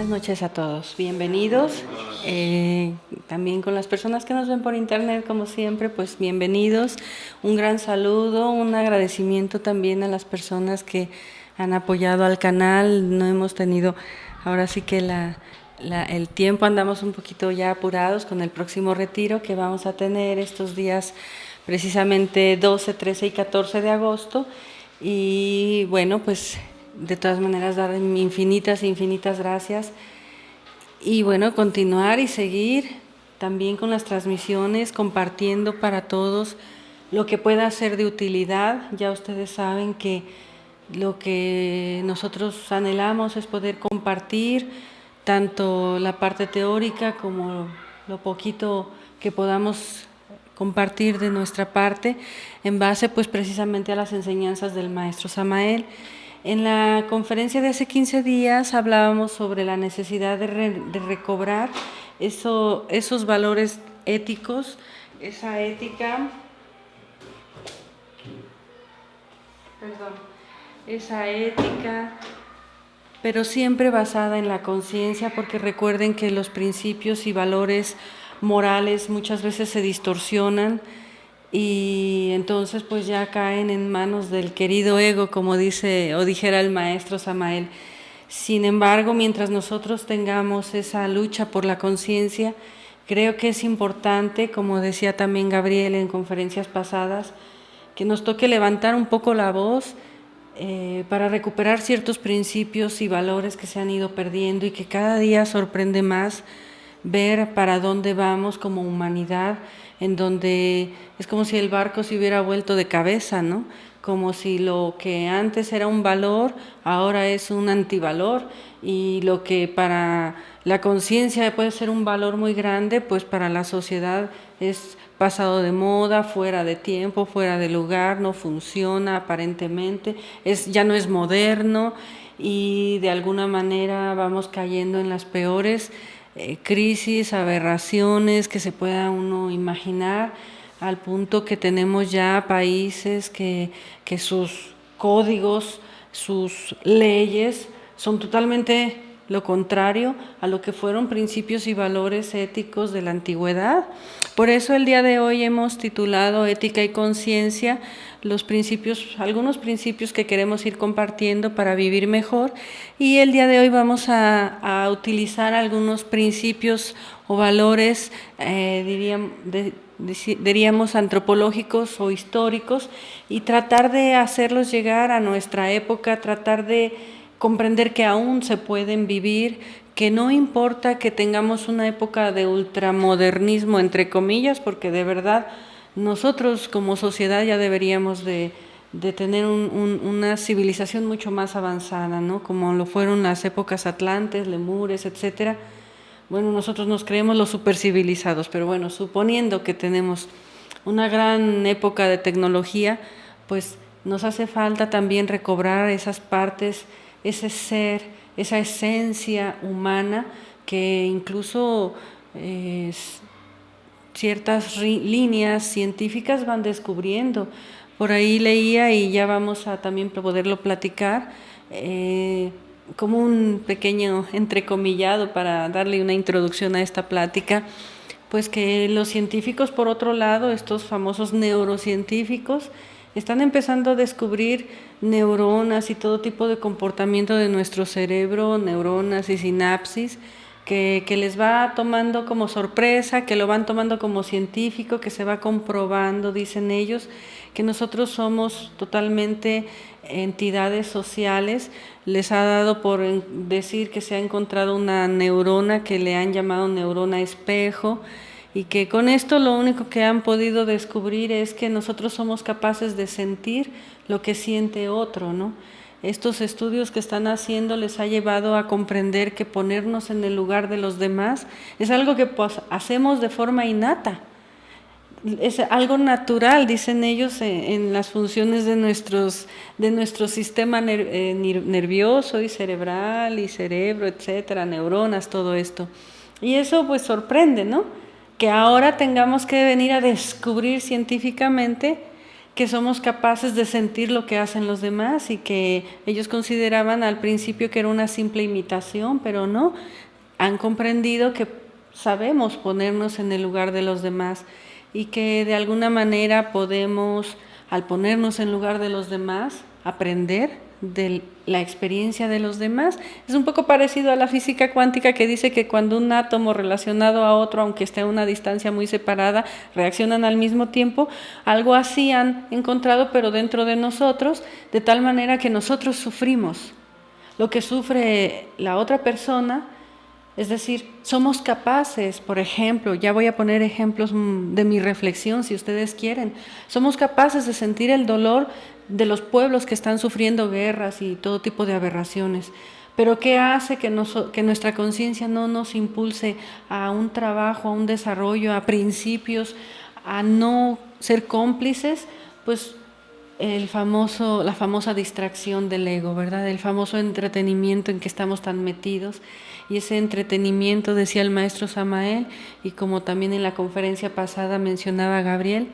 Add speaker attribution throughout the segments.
Speaker 1: Buenas noches a todos, bienvenidos. También con las personas que nos ven por internet, como siempre, pues bienvenidos. Un gran saludo, un agradecimiento también a las personas que han apoyado al canal. No hemos tenido, ahora sí que el tiempo, andamos un poquito ya apurados con el próximo retiro que vamos a tener estos días, precisamente 12, 13 y 14 de agosto. Y bueno, pues de todas maneras dar infinitas gracias y bueno, continuar y seguir también con las transmisiones, compartiendo para todos lo que pueda ser de utilidad. Ya ustedes saben que lo que nosotros anhelamos es poder compartir tanto la parte teórica como lo poquito que podamos compartir de nuestra parte en base pues precisamente a las enseñanzas del maestro Samael. En la conferencia de hace 15 días hablábamos sobre la necesidad de recobrar esos valores éticos, esa ética, pero siempre basada en la conciencia, porque recuerden que los principios y valores morales muchas veces se distorsionan y entonces pues ya caen en manos del querido ego, como dice o dijera el maestro Samael. Sin embargo, mientras nosotros tengamos esa lucha por la conciencia, creo que es importante, como decía también Gabriel en conferencias pasadas, que nos toque levantar un poco la voz para recuperar ciertos principios y valores que se han ido perdiendo y que cada día sorprende más ver para dónde vamos como humanidad, en donde es como si el barco se hubiera vuelto de cabeza, ¿no? Como si lo que antes era un valor, ahora es un antivalor, y lo que para la conciencia puede ser un valor muy grande, pues para la sociedad es pasado de moda, fuera de tiempo, fuera de lugar, no funciona aparentemente, ya no es moderno y de alguna manera vamos cayendo en las peores crisis, aberraciones que se pueda uno imaginar, al punto que tenemos ya países que sus códigos, sus leyes son totalmente lo contrario a lo que fueron principios y valores éticos de la antigüedad. Por eso el día de hoy hemos titulado Ética y Conciencia, los principios, algunos principios que queremos ir compartiendo para vivir mejor, y el día de hoy vamos a utilizar algunos principios o valores, diríamos antropológicos o históricos, y tratar de hacerlos llegar a nuestra época, tratar de comprender que aún se pueden vivir, que no importa que tengamos una época de ultramodernismo, entre comillas, porque de verdad nosotros como sociedad ya deberíamos de tener una civilización mucho más avanzada, ¿no? Como lo fueron las épocas atlantes, lemures, etcétera. Bueno, nosotros nos creemos los supercivilizados, pero bueno, suponiendo que tenemos una gran época de tecnología, pues nos hace falta también recobrar esas partes, ese ser, esa esencia humana que incluso ciertas líneas científicas van descubriendo. Por ahí leía, y ya vamos a también poderlo platicar, como un pequeño entrecomillado para darle una introducción a esta plática, pues que los científicos, por otro lado, estos famosos neurocientíficos, están empezando a descubrir neuronas y todo tipo de comportamiento de nuestro cerebro, neuronas y sinapsis, que les va tomando como sorpresa, que lo van tomando como científico, que se va comprobando, dicen ellos, que nosotros somos totalmente entidades sociales. Les ha dado por decir que se ha encontrado una neurona que le han llamado neurona espejo, y que con esto lo único que han podido descubrir es que nosotros somos capaces de sentir lo que siente otro, ¿no? Estos estudios que están haciendo les ha llevado a comprender que ponernos en el lugar de los demás es algo que pues, hacemos de forma innata. Es algo natural, dicen ellos, en las funciones de nuestro sistema nervioso y cerebral y cerebro, etcétera, neuronas, todo esto. Y eso pues sorprende, ¿no? Que ahora tengamos que venir a descubrir científicamente que somos capaces de sentir lo que hacen los demás y que ellos consideraban al principio que era una simple imitación, pero no, han comprendido que sabemos ponernos en el lugar de los demás y que de alguna manera podemos, al ponernos en lugar de los demás, aprender de la experiencia de los demás. Es un poco parecido a la física cuántica, que dice que cuando un átomo relacionado a otro, aunque esté a una distancia muy separada, reaccionan al mismo tiempo. Algo así han encontrado, pero dentro de nosotros, de tal manera que nosotros sufrimos lo que sufre la otra persona. Es decir, somos capaces, por ejemplo, ya voy a poner ejemplos de mi reflexión si ustedes quieren, somos capaces de sentir el dolor de los pueblos que están sufriendo guerras y todo tipo de aberraciones. Pero ¿qué hace que nuestra conciencia no nos impulse a un trabajo, a un desarrollo, a principios, a no ser cómplices? Pues la famosa distracción del ego, ¿verdad? El famoso entretenimiento en que estamos tan metidos. Y ese entretenimiento, decía el maestro Samael, y como también en la conferencia pasada mencionaba Gabriel,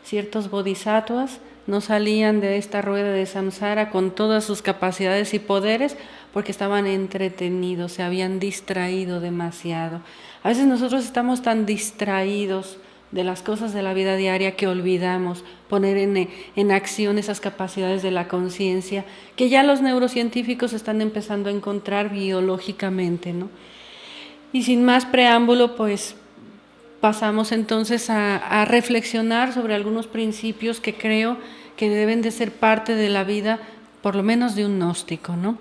Speaker 1: ciertos bodhisattvas no salían de esta rueda de samsara con todas sus capacidades y poderes porque estaban entretenidos, se habían distraído demasiado. A veces nosotros estamos tan distraídos de las cosas de la vida diaria que olvidamos poner en acción esas capacidades de la conciencia que ya los neurocientíficos están empezando a encontrar biológicamente, ¿no? Y sin más preámbulo, pues pasamos entonces a reflexionar sobre algunos principios que creo que deben de ser parte de la vida, por lo menos de un gnóstico, ¿no?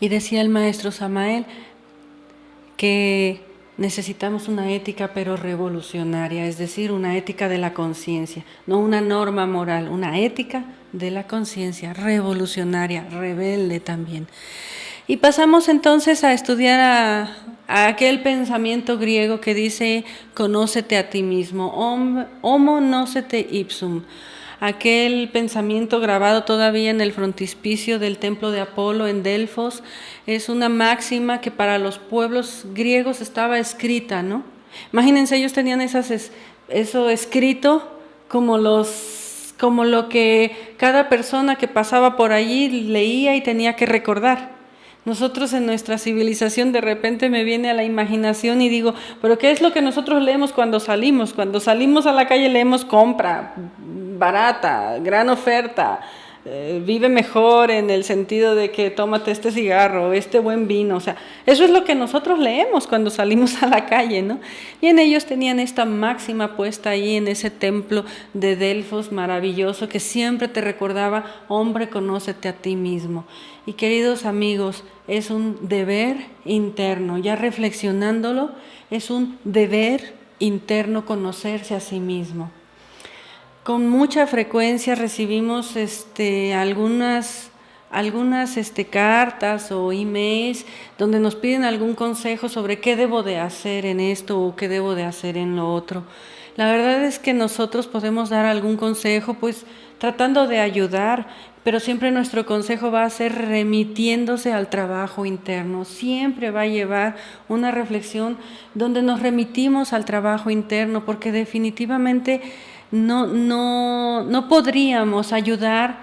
Speaker 1: Y decía el maestro Samael que necesitamos una ética pero revolucionaria, es decir, una ética de la conciencia, no una norma moral, una ética de la conciencia revolucionaria, rebelde también. Y pasamos entonces a estudiar a aquel pensamiento griego que dice, conócete a ti mismo, homo nocete ipsum. Aquel pensamiento grabado todavía en el frontispicio del templo de Apolo en Delfos, es una máxima que para los pueblos griegos estaba escrita, ¿no? Imagínense, ellos tenían eso escrito como lo que cada persona que pasaba por allí leía y tenía que recordar. Nosotros en nuestra civilización de repente me viene a la imaginación y digo, pero ¿qué es lo que nosotros leemos cuando salimos? Cuando salimos a la calle leemos compra, barata, gran oferta, vive mejor en el sentido de que tómate este cigarro, este buen vino, o sea, eso es lo que nosotros leemos cuando salimos a la calle, ¿no? Y en ellos tenían esta máxima puesta ahí en ese templo de Delfos maravilloso que siempre te recordaba, hombre, conócete a ti mismo. Y queridos amigos, es un deber interno, ya reflexionándolo, es un deber interno conocerse a sí mismo. Con mucha frecuencia recibimos algunas cartas o emails donde nos piden algún consejo sobre qué debo de hacer en esto o qué debo de hacer en lo otro. La verdad es que nosotros podemos dar algún consejo, pues tratando de ayudar, pero siempre nuestro consejo va a ser remitiéndose al trabajo interno. Siempre va a llevar una reflexión donde nos remitimos al trabajo interno, porque definitivamente no podríamos ayudar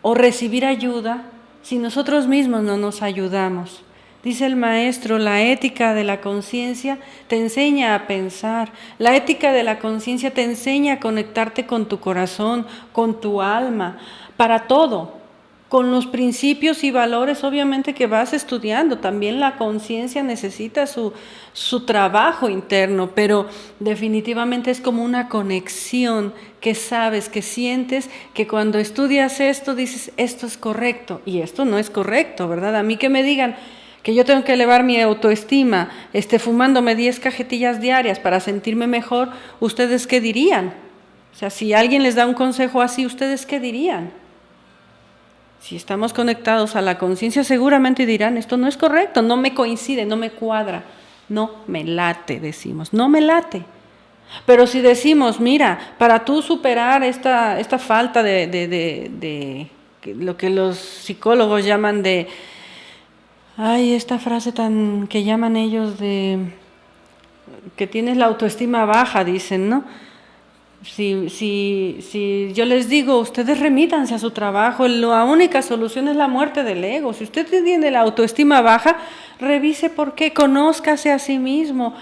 Speaker 1: o recibir ayuda si nosotros mismos no nos ayudamos. Dice el maestro, la ética de la conciencia te enseña a pensar, la ética de la conciencia te enseña a conectarte con tu corazón, con tu alma, para todo, con los principios y valores obviamente que vas estudiando. También la conciencia necesita su trabajo interno, pero definitivamente es como una conexión que sabes, que sientes, que cuando estudias esto dices, esto es correcto y esto no es correcto, ¿verdad? A mí que me digan que yo tengo que elevar mi autoestima, fumándome 10 cajetillas diarias para sentirme mejor, ¿ustedes qué dirían? O sea, si alguien les da un consejo así, ¿ustedes qué dirían? Si estamos conectados a la conciencia, seguramente dirán, esto no es correcto, no me coincide, no me cuadra, no me late, decimos, no me late. Pero si decimos, mira, para tú superar esta falta de lo que los psicólogos llaman esta frase tan que llaman ellos de que tienes la autoestima baja, dicen, ¿no? Si yo les digo, ustedes remítanse a su trabajo, la única solución es la muerte del ego. Si usted tiene la autoestima baja, revise por qué, conózcase a sí mismo,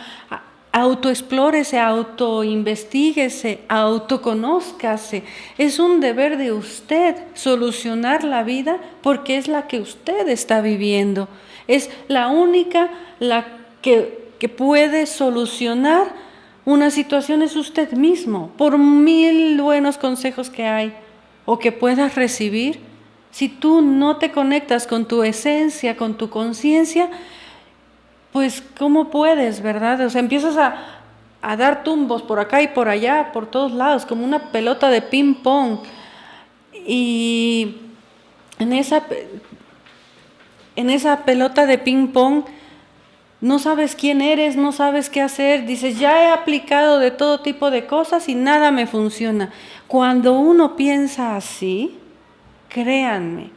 Speaker 1: autoexplórese, autoinvestíguese, autoconózcase. Es un deber de usted solucionar la vida porque es la que usted está viviendo. Es la única que puede solucionar una situación es usted mismo, por 1000 buenos consejos que hay o que puedas recibir. Si tú no te conectas con tu esencia, con tu conciencia, pues ¿cómo puedes, verdad? O sea, empiezas a dar tumbos por acá y por allá, por todos lados, como una pelota de ping pong. Y en esa pelota de ping pong, no sabes quién eres, no sabes qué hacer, dices, ya he aplicado de todo tipo de cosas y nada me funciona. Cuando uno piensa así, créanme,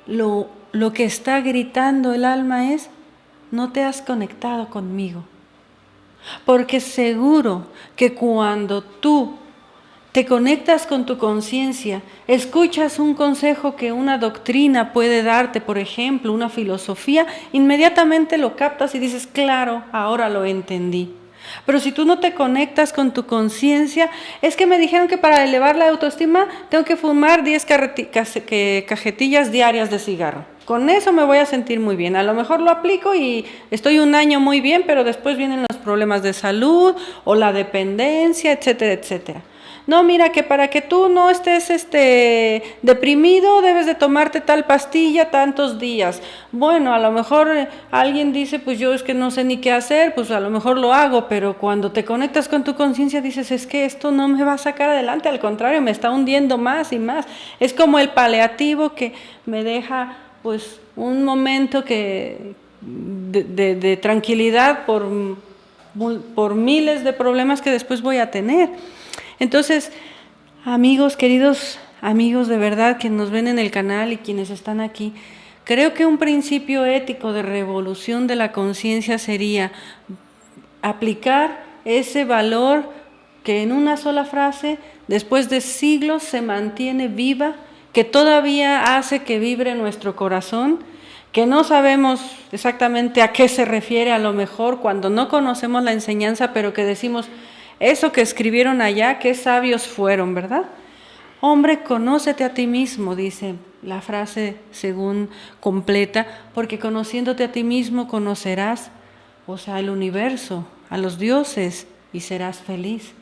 Speaker 1: lo que está gritando el alma es, no te has conectado conmigo. Porque seguro que cuando tú te conectas con tu conciencia, escuchas un consejo que una doctrina puede darte, por ejemplo, una filosofía, inmediatamente lo captas y dices, claro, ahora lo entendí. Pero si tú no te conectas con tu conciencia, es que me dijeron que para elevar la autoestima tengo que fumar 10 cajetillas diarias de cigarro. Con eso me voy a sentir muy bien. A lo mejor lo aplico y estoy un año muy bien, pero después vienen los problemas de salud o la dependencia, etcétera, etcétera. No, mira, que para que tú no estés deprimido debes de tomarte tal pastilla tantos días. Bueno, a lo mejor alguien dice, pues yo es que no sé ni qué hacer, pues a lo mejor lo hago, pero cuando te conectas con tu conciencia dices, es que esto no me va a sacar adelante, al contrario, me está hundiendo más y más. Es como el paliativo que me deja pues un momento de tranquilidad por miles de problemas que después voy a tener. Entonces, amigos, queridos amigos de verdad que nos ven en el canal y quienes están aquí, creo que un principio ético de revolución de la conciencia sería aplicar ese valor que en una sola frase, después de siglos, se mantiene viva, que todavía hace que vibre nuestro corazón, que no sabemos exactamente a qué se refiere a lo mejor cuando no conocemos la enseñanza, pero que decimos, eso que escribieron allá, qué sabios fueron, ¿verdad? Hombre, conócete a ti mismo, dice la frase según completa, porque conociéndote a ti mismo conocerás, o sea, el universo, a los dioses y serás feliz.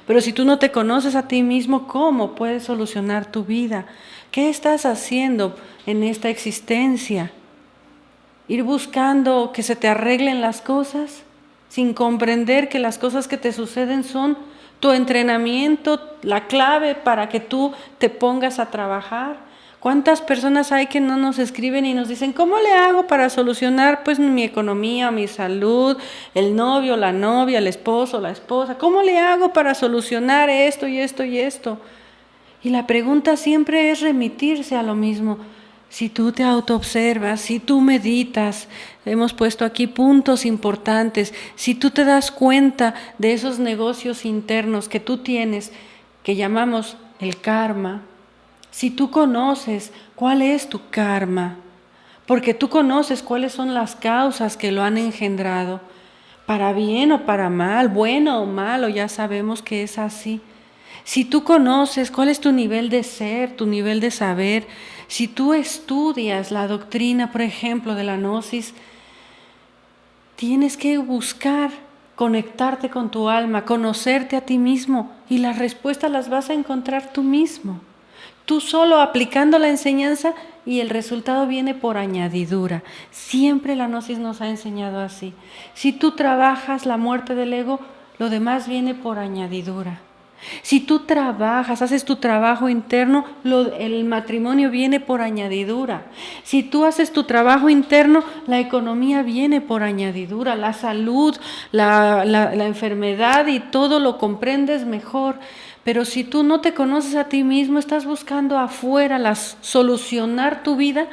Speaker 1: Pero si tú no te conoces a ti mismo, ¿cómo puedes solucionar tu vida? ¿Qué estás haciendo en esta existencia? ¿Ir buscando que se te arreglen las cosas sin comprender que las cosas que te suceden son tu entrenamiento, la clave para que tú te pongas a trabajar? ¿Cuántas personas hay que no nos escriben y nos dicen, ¿cómo le hago para solucionar pues mi economía, mi salud, el novio, la novia, el esposo, la esposa? ¿Cómo le hago para solucionar esto y esto y esto? Y la pregunta siempre es remitirse a lo mismo. Si tú te autoobservas, si tú meditas, hemos puesto aquí puntos importantes, si tú te das cuenta de esos negocios internos que tú tienes, que llamamos el karma, si tú conoces cuál es tu karma, porque tú conoces cuáles son las causas que lo han engendrado, para bien o para mal, bueno o malo, ya sabemos que es así. Si tú conoces cuál es tu nivel de ser, tu nivel de saber, si tú estudias la doctrina, por ejemplo, de la gnosis, tienes que buscar conectarte con tu alma, conocerte a ti mismo y las respuestas las vas a encontrar tú mismo. Tú solo aplicando la enseñanza y el resultado viene por añadidura. Siempre la gnosis nos ha enseñado así. Si tú trabajas la muerte del ego, lo demás viene por añadidura. Si tú trabajas, haces tu trabajo interno, el matrimonio viene por añadidura. Si tú haces tu trabajo interno, la economía viene por añadidura, la salud, la enfermedad y todo lo comprendes mejor. Pero si tú no te conoces a ti mismo, estás buscando afuera solucionar tu vida,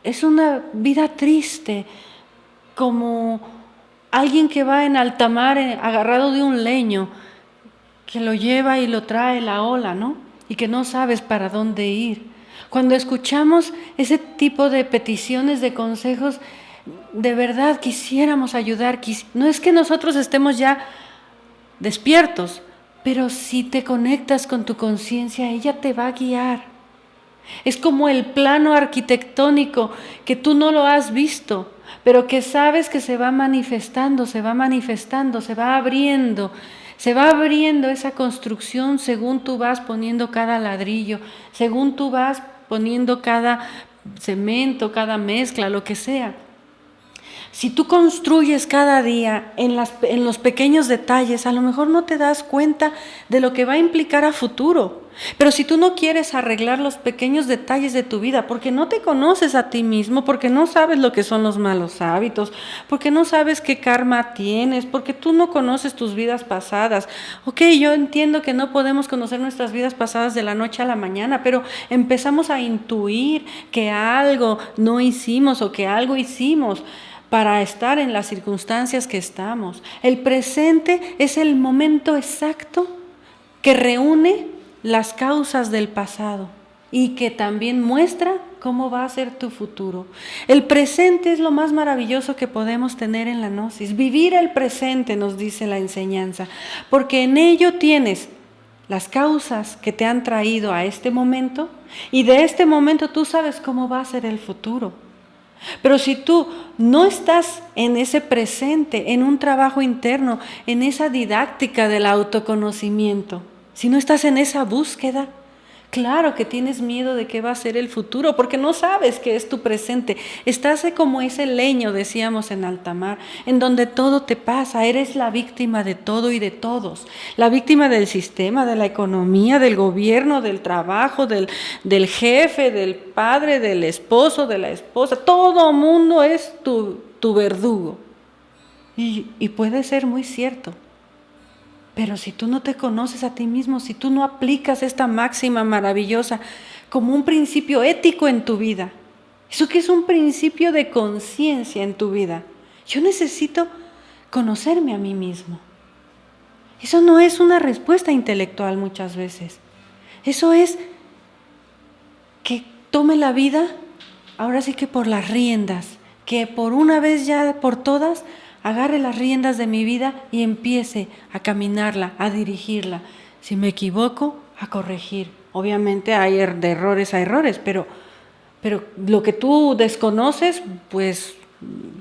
Speaker 1: es una vida triste, como alguien que va en alta mar agarrado de un leño. que lo lleva y lo trae la ola, ¿no? Y que no sabes para dónde ir. Cuando escuchamos ese tipo de peticiones, de consejos, de verdad quisiéramos ayudar. No es que nosotros estemos ya despiertos, pero si te conectas con tu conciencia, ella te va a guiar. Es como el plano arquitectónico que tú no lo has visto, pero que sabes que se va manifestando, se va manifestando, se va abriendo esa construcción según tú vas poniendo cada ladrillo, según tú vas poniendo cada cemento, cada mezcla, lo que sea. Si tú construyes cada día en los pequeños detalles, a lo mejor no te das cuenta de lo que va a implicar a futuro. Pero si tú no quieres arreglar los pequeños detalles de tu vida, porque no te conoces a ti mismo, porque no sabes lo que son los malos hábitos, porque no sabes qué karma tienes, porque tú no conoces tus vidas pasadas. Ok, yo entiendo que no podemos conocer nuestras vidas pasadas de la noche a la mañana, pero empezamos a intuir que algo no hicimos o que algo hicimos para estar en las circunstancias que estamos. El presente es el momento exacto que reúne las causas del pasado y que también muestra cómo va a ser tu futuro. El presente es lo más maravilloso que podemos tener en la gnosis. Vivir el presente, nos dice la enseñanza, porque en ello tienes las causas que te han traído a este momento y de este momento tú sabes cómo va a ser el futuro. Pero si tú no estás en ese presente, en un trabajo interno, en esa didáctica del autoconocimiento, si no estás en esa búsqueda, claro que tienes miedo de qué va a ser el futuro, porque no sabes qué es tu presente. Estás como ese leño, decíamos en alta mar, en donde todo te pasa. Eres la víctima de todo y de todos. La víctima del sistema, de la economía, del gobierno, del trabajo, del jefe, del padre, del esposo, de la esposa. Todo mundo es tu verdugo. Y puede ser muy cierto. Pero si tú no te conoces a ti mismo, si tú no aplicas esta máxima maravillosa como un principio ético en tu vida, eso que es un principio de conciencia en tu vida, yo necesito conocerme a mí mismo. Eso no es una respuesta intelectual muchas veces. Eso es que tome la vida, ahora sí que por las riendas, que por una vez ya por todas, agarre las riendas de mi vida y empiece a caminarla, a dirigirla. Si me equivoco, a corregir. Obviamente hay de errores a errores, pero lo que tú desconoces, pues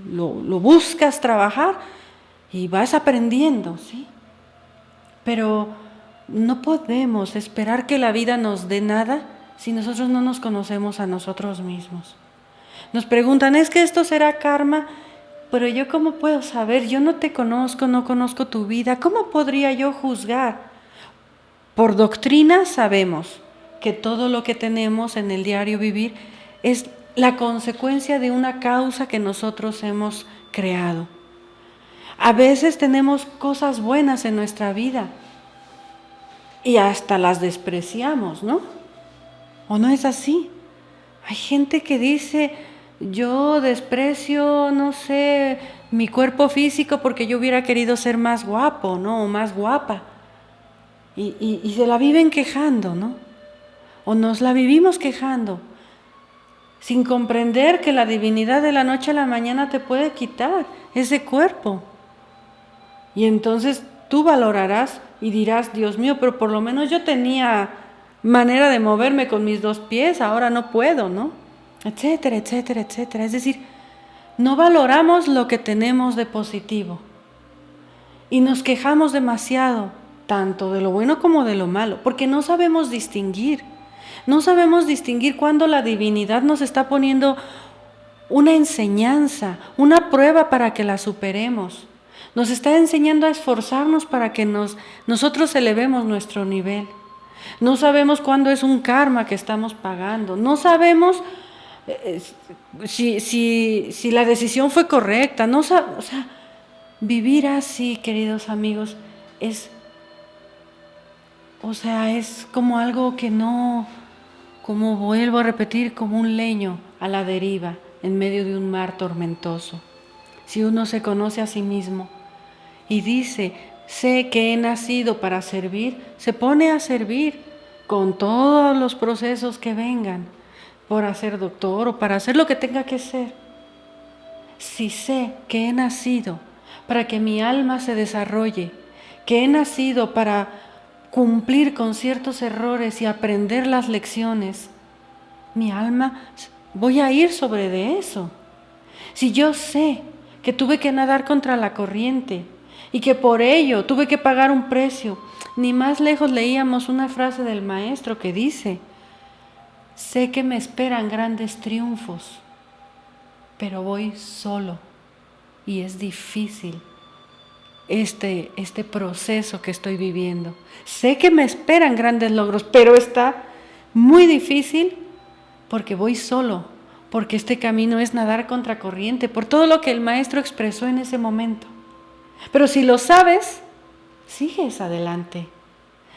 Speaker 1: lo buscas trabajar y vas aprendiendo, ¿sí? Pero no podemos esperar que la vida nos dé nada si nosotros no nos conocemos a nosotros mismos. Nos preguntan, ¿es que esto será karma? Pero yo ¿cómo puedo saber? Yo no te conozco, no conozco tu vida. ¿Cómo podría yo juzgar? Por doctrina sabemos que todo lo que tenemos en el diario vivir es la consecuencia de una causa que nosotros hemos creado. A veces tenemos cosas buenas en nuestra vida y hasta las despreciamos, ¿no? ¿O no es así? Hay gente que dice, yo desprecio, no sé, mi cuerpo físico porque yo hubiera querido ser más guapo, ¿no? O más guapa. Y se la viven quejando, ¿no? O nos la vivimos quejando, sin comprender que la divinidad de la noche a la mañana te puede quitar ese cuerpo. Y entonces tú valorarás y dirás, Dios mío, pero por lo menos yo tenía manera de moverme con mis 2 pies, ahora no puedo, ¿no? Etcétera, etcétera, etcétera. Es decir, no valoramos lo que tenemos de positivo y nos quejamos demasiado, tanto de lo bueno como de lo malo, porque no sabemos distinguir. No sabemos distinguir cuando la divinidad nos está poniendo una enseñanza, una prueba para que la superemos. Nos está enseñando a esforzarnos para que nosotros elevemos nuestro nivel. No sabemos cuándo es un karma que estamos pagando. No sabemos si la decisión fue correcta. O sea, vivir así, queridos amigos, es como algo que no, como vuelvo a repetir, como un leño a la deriva en medio de un mar tormentoso. Si uno se conoce a sí mismo y dice, sé que he nacido para servir, se pone a servir con todos los procesos que vengan, por ser doctor o para hacer lo que tenga que ser. Si sé que he nacido para que mi alma se desarrolle, que he nacido para cumplir con ciertos errores y aprender las lecciones, mi alma, voy a ir sobre de eso. Si yo sé que tuve que nadar contra la corriente y que por ello tuve que pagar un precio, ni más lejos leíamos una frase del maestro que dice: sé que me esperan grandes triunfos, pero voy solo y es difícil este proceso que estoy viviendo. Sé que me esperan grandes logros, pero está muy difícil porque voy solo, porque este camino es nadar contra corriente, por todo lo que el maestro expresó en ese momento. Pero si lo sabes, sigues adelante.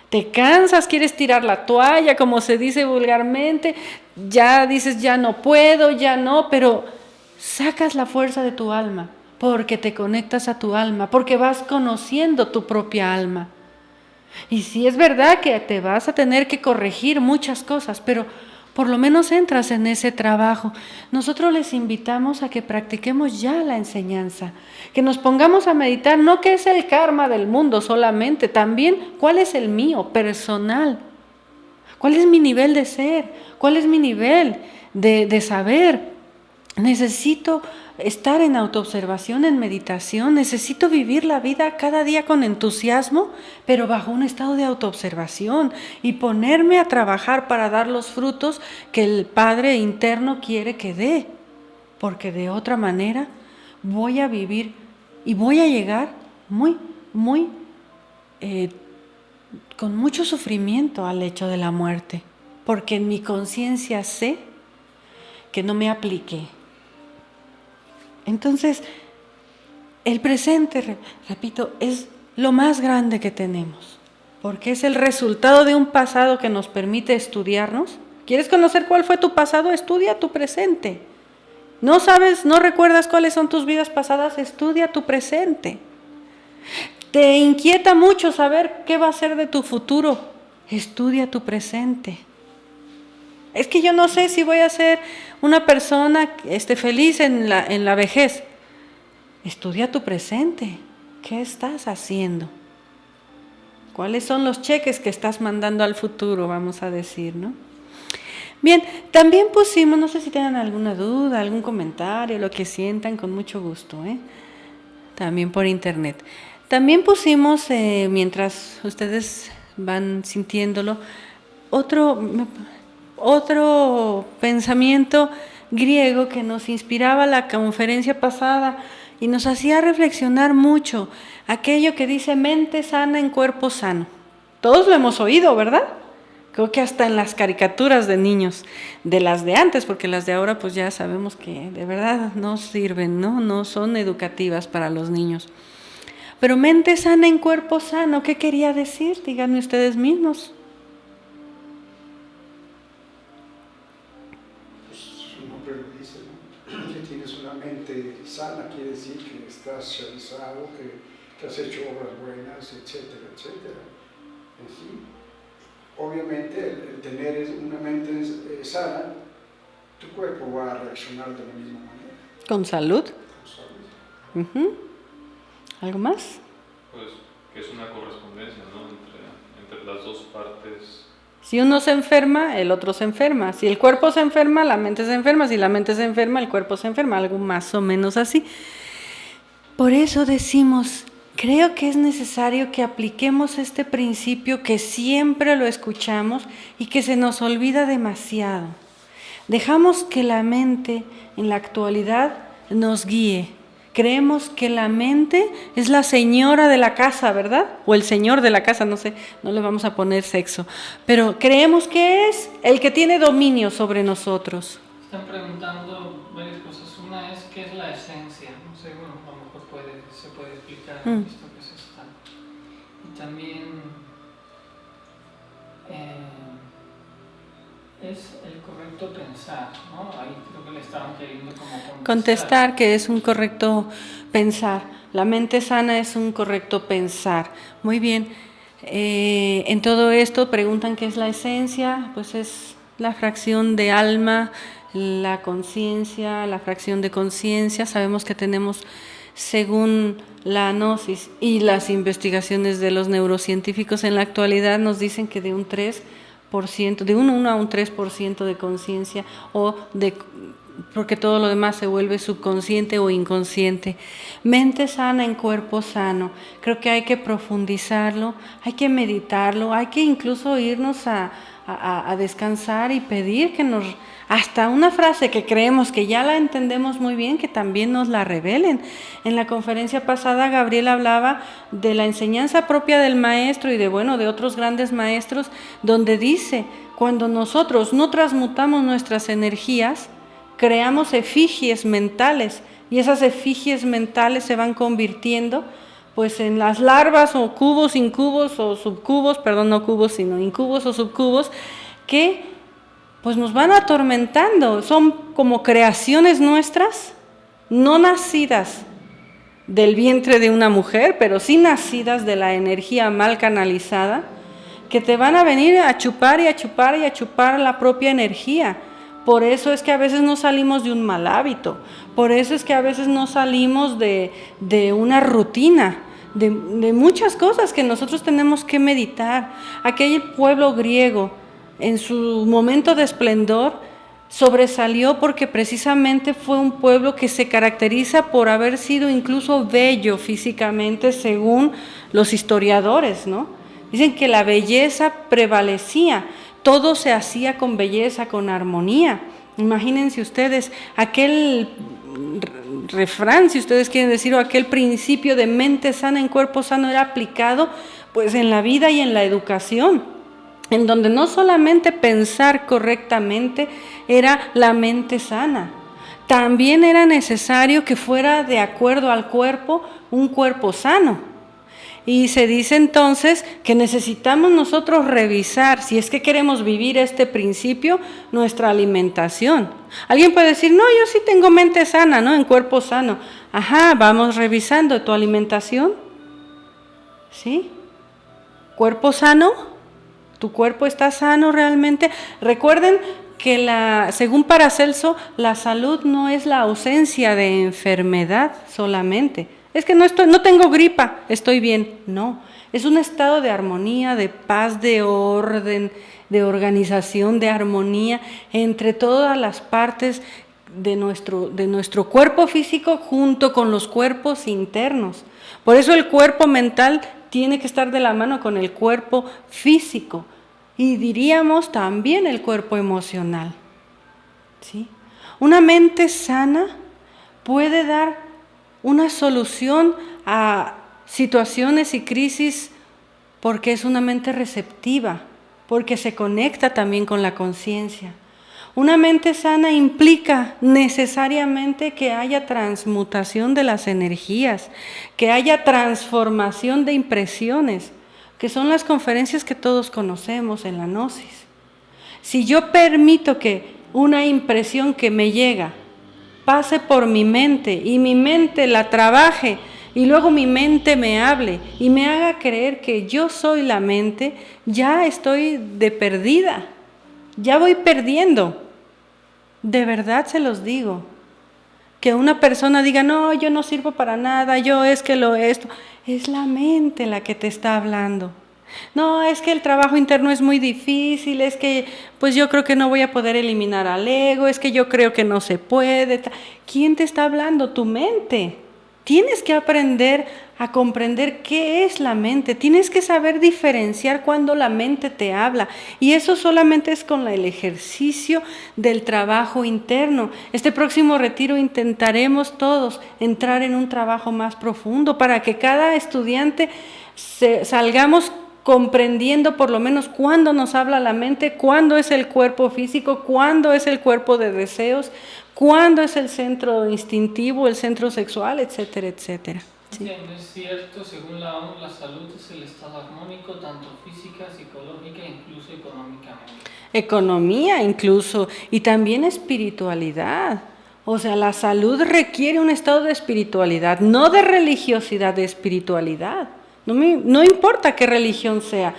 Speaker 1: Te cansas, quieres tirar la toalla, como se dice vulgarmente, ya dices ya no puedo, ya no, pero sacas la fuerza de tu alma, porque te conectas a tu alma, porque vas conociendo tu propia alma. Y sí es verdad que te vas a tener que corregir muchas cosas, pero por lo menos entras en ese trabajo. Nosotros les invitamos a que practiquemos ya la enseñanza, que nos pongamos a meditar, no qué es el karma del mundo solamente, también cuál es el mío, personal, cuál es mi nivel de ser, cuál es mi nivel de saber. Necesito estar en autoobservación, en meditación, necesito vivir la vida cada día con entusiasmo, pero bajo un estado de autoobservación y ponerme a trabajar para dar los frutos que el Padre interno quiere que dé, porque de otra manera voy a vivir y voy a llegar con mucho sufrimiento al hecho de la muerte, porque en mi conciencia sé que no me apliqué. Entonces, el presente, repito, es lo más grande que tenemos, porque es el resultado de un pasado que nos permite estudiarnos. ¿Quieres conocer cuál fue tu pasado? Estudia tu presente. ¿No sabes, no recuerdas cuáles son tus vidas pasadas? Estudia tu presente. ¿Te inquieta mucho saber qué va a ser de tu futuro? Estudia tu presente. Es que yo no sé si voy a ser una persona feliz en la vejez. Estudia tu presente. ¿Qué estás haciendo? ¿Cuáles son los cheques que estás mandando al futuro, vamos a decir, ¿no? Bien, también pusimos, no sé si tengan alguna duda, algún comentario, lo que sientan, con mucho gusto, también por internet. También pusimos, mientras ustedes van sintiéndolo, otro pensamiento griego que nos inspiraba la conferencia pasada y nos hacía reflexionar mucho, aquello que dice mente sana en cuerpo sano. Todos lo hemos oído, ¿verdad? Creo que hasta en las caricaturas de niños, de las de antes, porque las de ahora pues ya sabemos que de verdad no sirven, no son educativas para los niños. Pero mente sana en cuerpo sano, ¿qué quería decir? Díganme ustedes mismos.
Speaker 2: Sana quiere decir que estás realizado, que has hecho obras buenas, etcétera, etcétera. ¿Sí? Obviamente, el tener una mente sana, tu cuerpo va a reaccionar de la misma manera.
Speaker 1: ¿Con salud?
Speaker 2: Con salud.
Speaker 1: ¿Algo más?
Speaker 3: Pues que es una correspondencia, ¿no? Entre las dos partes.
Speaker 1: Si uno se enferma, el otro se enferma. Si el cuerpo se enferma, la mente se enferma. Si la mente se enferma, el cuerpo se enferma. Algo más o menos así. Por eso decimos, creo que es necesario que apliquemos este principio que siempre lo escuchamos y que se nos olvida demasiado. Dejamos que la mente en la actualidad nos guíe. Creemos que la mente es la señora de la casa, ¿verdad? O el señor de la casa, no sé, no le vamos a poner sexo. Pero creemos que es el que tiene dominio sobre nosotros.
Speaker 4: Están preguntando varias cosas. Una es, ¿qué es la esencia? No sé, bueno, a lo mejor se puede explicar esto que es esta. Y también es el correcto pensar, ¿no? Ahí creo que le estaban queriendo como
Speaker 1: Contestar que es un correcto pensar. La mente sana es un correcto pensar. Muy bien. En todo esto preguntan qué es la esencia. Pues es la fracción de alma, la conciencia, la fracción de conciencia. Sabemos que tenemos, según la gnosis y las investigaciones de los neurocientíficos en la actualidad, nos dicen que de un 3%, de un 1 a un 3% de conciencia, porque todo lo demás se vuelve subconsciente o inconsciente. Mente sana en cuerpo sano. Creo que hay que profundizarlo, hay que meditarlo, hay que incluso irnos a descansar y pedir que nos, hasta una frase que creemos que ya la entendemos muy bien, que también nos la revelen. En la conferencia pasada Gabriel hablaba de la enseñanza propia del maestro y de otros grandes maestros, donde dice, cuando nosotros no transmutamos nuestras energías, creamos efigies mentales, y esas efigies mentales se van convirtiendo pues en las larvas o cubos, incubos o subcubos, perdón, no cubos sino incubos o subcubos, que pues nos van atormentando. Son como creaciones nuestras, no nacidas del vientre de una mujer, pero sí nacidas de la energía mal canalizada, que te van a venir a chupar y a chupar y a chupar la propia energía. Por eso es que a veces no salimos de un mal hábito, por eso es que a veces no salimos de una rutina, de muchas cosas que nosotros tenemos que meditar. Aquel pueblo griego, en su momento de esplendor, sobresalió porque precisamente fue un pueblo que se caracteriza por haber sido incluso bello físicamente, según los historiadores, ¿no? Dicen que la belleza prevalecía. Todo se hacía con belleza, con armonía. Imagínense ustedes aquel refrán, si ustedes quieren decirlo, aquel principio de mente sana en cuerpo sano era aplicado pues en la vida y en la educación, en donde no solamente pensar correctamente era la mente sana, también era necesario que fuera de acuerdo al cuerpo, un cuerpo sano. Y se dice entonces que necesitamos nosotros revisar, si es que queremos vivir este principio, nuestra alimentación. Alguien puede decir, no, yo sí tengo mente sana, ¿no? En cuerpo sano. Ajá, vamos revisando tu alimentación. ¿Sí? ¿Cuerpo sano? ¿Tu cuerpo está sano realmente? Recuerden que según Paracelso, la salud no es la ausencia de enfermedad solamente. Es que no tengo gripa, estoy bien. No, es un estado de armonía, de paz, de orden, de organización, de armonía entre todas las partes de nuestro cuerpo físico junto con los cuerpos internos. Por eso el cuerpo mental tiene que estar de la mano con el cuerpo físico y diríamos también el cuerpo emocional. ¿Sí? Una mente sana puede dar una solución a situaciones y crisis porque es una mente receptiva, porque se conecta también con la conciencia. Una mente sana implica necesariamente que haya transmutación de las energías, que haya transformación de impresiones, que son las conferencias que todos conocemos en la gnosis. Si yo permito que una impresión que me llega pase por mi mente y mi mente la trabaje y luego mi mente me hable y me haga creer que yo soy la mente, ya estoy de perdida, ya voy perdiendo. De verdad se los digo, que una persona diga, no, yo no sirvo para nada, yo es que esto, es la mente la que te está hablando. No, es que el trabajo interno es muy difícil, es que pues yo creo que no voy a poder eliminar al ego, es que yo creo que no se puede. ¿Quién te está hablando? Tu mente. Tienes que aprender a comprender qué es la mente, tienes que saber diferenciar cuando la mente te habla, y eso solamente es con el ejercicio del trabajo interno. Este próximo retiro intentaremos todos entrar en un trabajo más profundo para que cada estudiante salgamos comprendiendo por lo menos cuándo nos habla la mente, cuándo es el cuerpo físico, cuándo es el cuerpo de deseos, cuándo es el centro instintivo, el centro sexual, etcétera, etcétera. Sí.
Speaker 4: Bien, es cierto, según la ONU, la salud es el estado armónico, tanto física, psicológica e incluso económicamente.
Speaker 1: Economía incluso, y también espiritualidad. O sea, la salud requiere un estado de espiritualidad, no de religiosidad, de espiritualidad. No importa qué religión sea,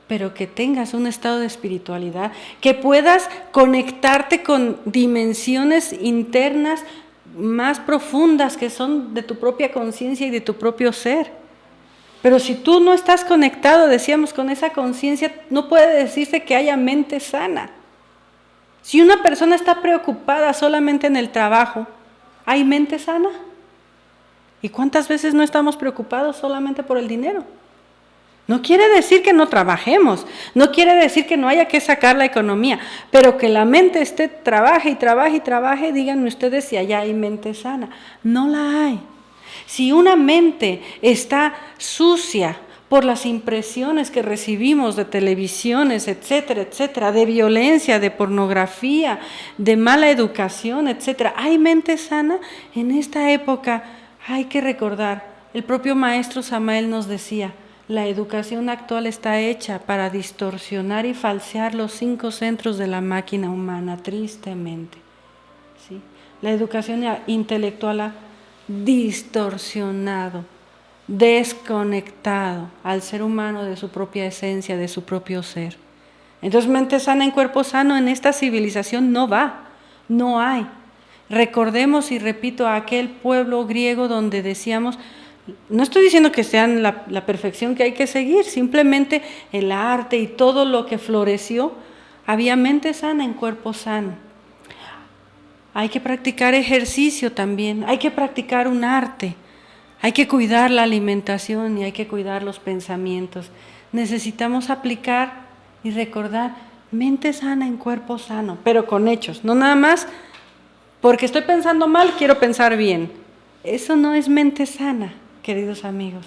Speaker 1: pero que tengas un estado de espiritualidad, que puedas conectarte con dimensiones internas más profundas que son de tu propia conciencia y de tu propio ser. Pero si tú no estás conectado, decíamos, con esa conciencia, no puede decirse que haya mente sana. Si una persona está preocupada solamente en el trabajo, ¿hay mente sana? ¿Y cuántas veces no estamos preocupados solamente por el dinero? No quiere decir que no trabajemos, no quiere decir que no haya que sacar la economía, pero que la mente trabaje y trabaje y trabaje, díganme ustedes si allá hay mente sana. No la hay. Si una mente está sucia por las impresiones que recibimos de televisiones, etcétera, etcétera, de violencia, de pornografía, de mala educación, etcétera, ¿hay mente sana? En esta época hay que recordar, el propio maestro Samael nos decía, la educación actual está hecha para distorsionar y falsear los 5 centros de la máquina humana, tristemente. ¿Sí? La educación intelectual ha distorsionado, desconectado al ser humano de su propia esencia, de su propio ser. Entonces, mente sana en cuerpo sano en esta civilización no va, no hay. Recordemos, y repito, a aquel pueblo griego donde decíamos, no estoy diciendo que sean la perfección que hay que seguir, simplemente el arte y todo lo que floreció, había mente sana en cuerpo sano. Hay que practicar ejercicio también, hay que practicar un arte, hay que cuidar la alimentación y hay que cuidar los pensamientos. Necesitamos aplicar y recordar mente sana en cuerpo sano, pero con hechos, no nada más porque estoy pensando mal, quiero pensar bien. Eso no es mente sana, queridos amigos.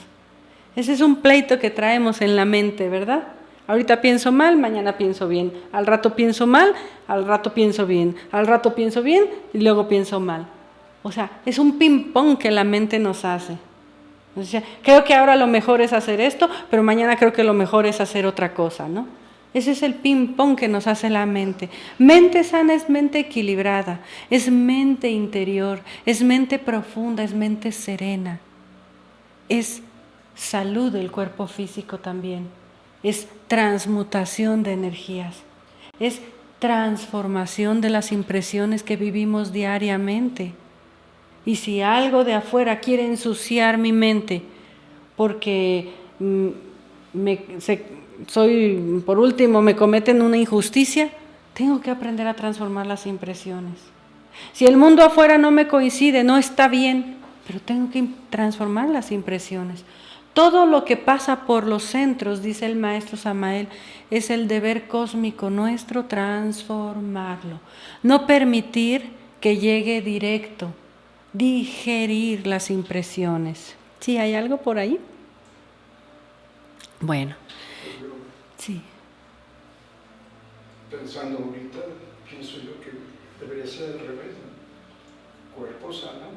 Speaker 1: Ese es un pleito que traemos en la mente, ¿verdad? Ahorita pienso mal, mañana pienso bien. Al rato pienso mal, al rato pienso bien. Al rato pienso bien y luego pienso mal. O sea, es un ping-pong que la mente nos hace. O sea, creo que ahora lo mejor es hacer esto, pero mañana creo que lo mejor es hacer otra cosa, ¿no? Ese es el ping-pong que nos hace la mente. Mente sana es mente equilibrada, es mente interior, es mente profunda, es mente serena. Es salud del cuerpo físico también, es transmutación de energías, es transformación de las impresiones que vivimos diariamente. Y si algo de afuera quiere ensuciar mi mente, porque por último me cometen una injusticia, tengo que aprender a transformar las impresiones. Si el mundo afuera no me coincide, no está bien, pero tengo que transformar las impresiones. Todo lo que pasa por los centros, dice el maestro Samael, es el deber cósmico nuestro transformarlo. No permitir que llegue directo, digerir las impresiones. ¿Sí hay algo por ahí? Bueno, sí.
Speaker 2: Pensando ahorita, pienso yo que debería ser al revés, ¿no? Cuerpo sano,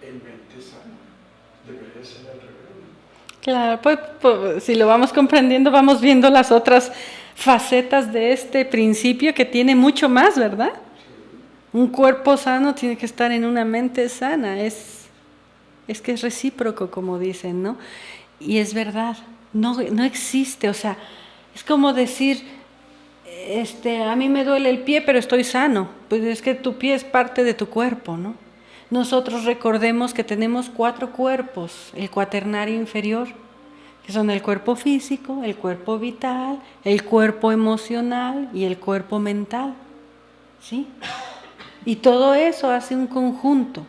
Speaker 2: en mente sana. Debería ser al revés, ¿no?
Speaker 1: Claro, pues si lo vamos comprendiendo, vamos viendo las otras facetas de este principio que tiene mucho más, ¿verdad? Sí. Un cuerpo sano tiene que estar en una mente sana, es que es recíproco, como dicen, ¿no? Y es verdad, no existe, o sea, es como decir, a mí me duele el pie, pero estoy sano. Pues es que tu pie es parte de tu cuerpo, ¿no? Nosotros recordemos que tenemos 4 cuerpos, el cuaternario inferior, que son el cuerpo físico, el cuerpo vital, el cuerpo emocional y el cuerpo mental, ¿sí? Y todo eso hace un conjunto.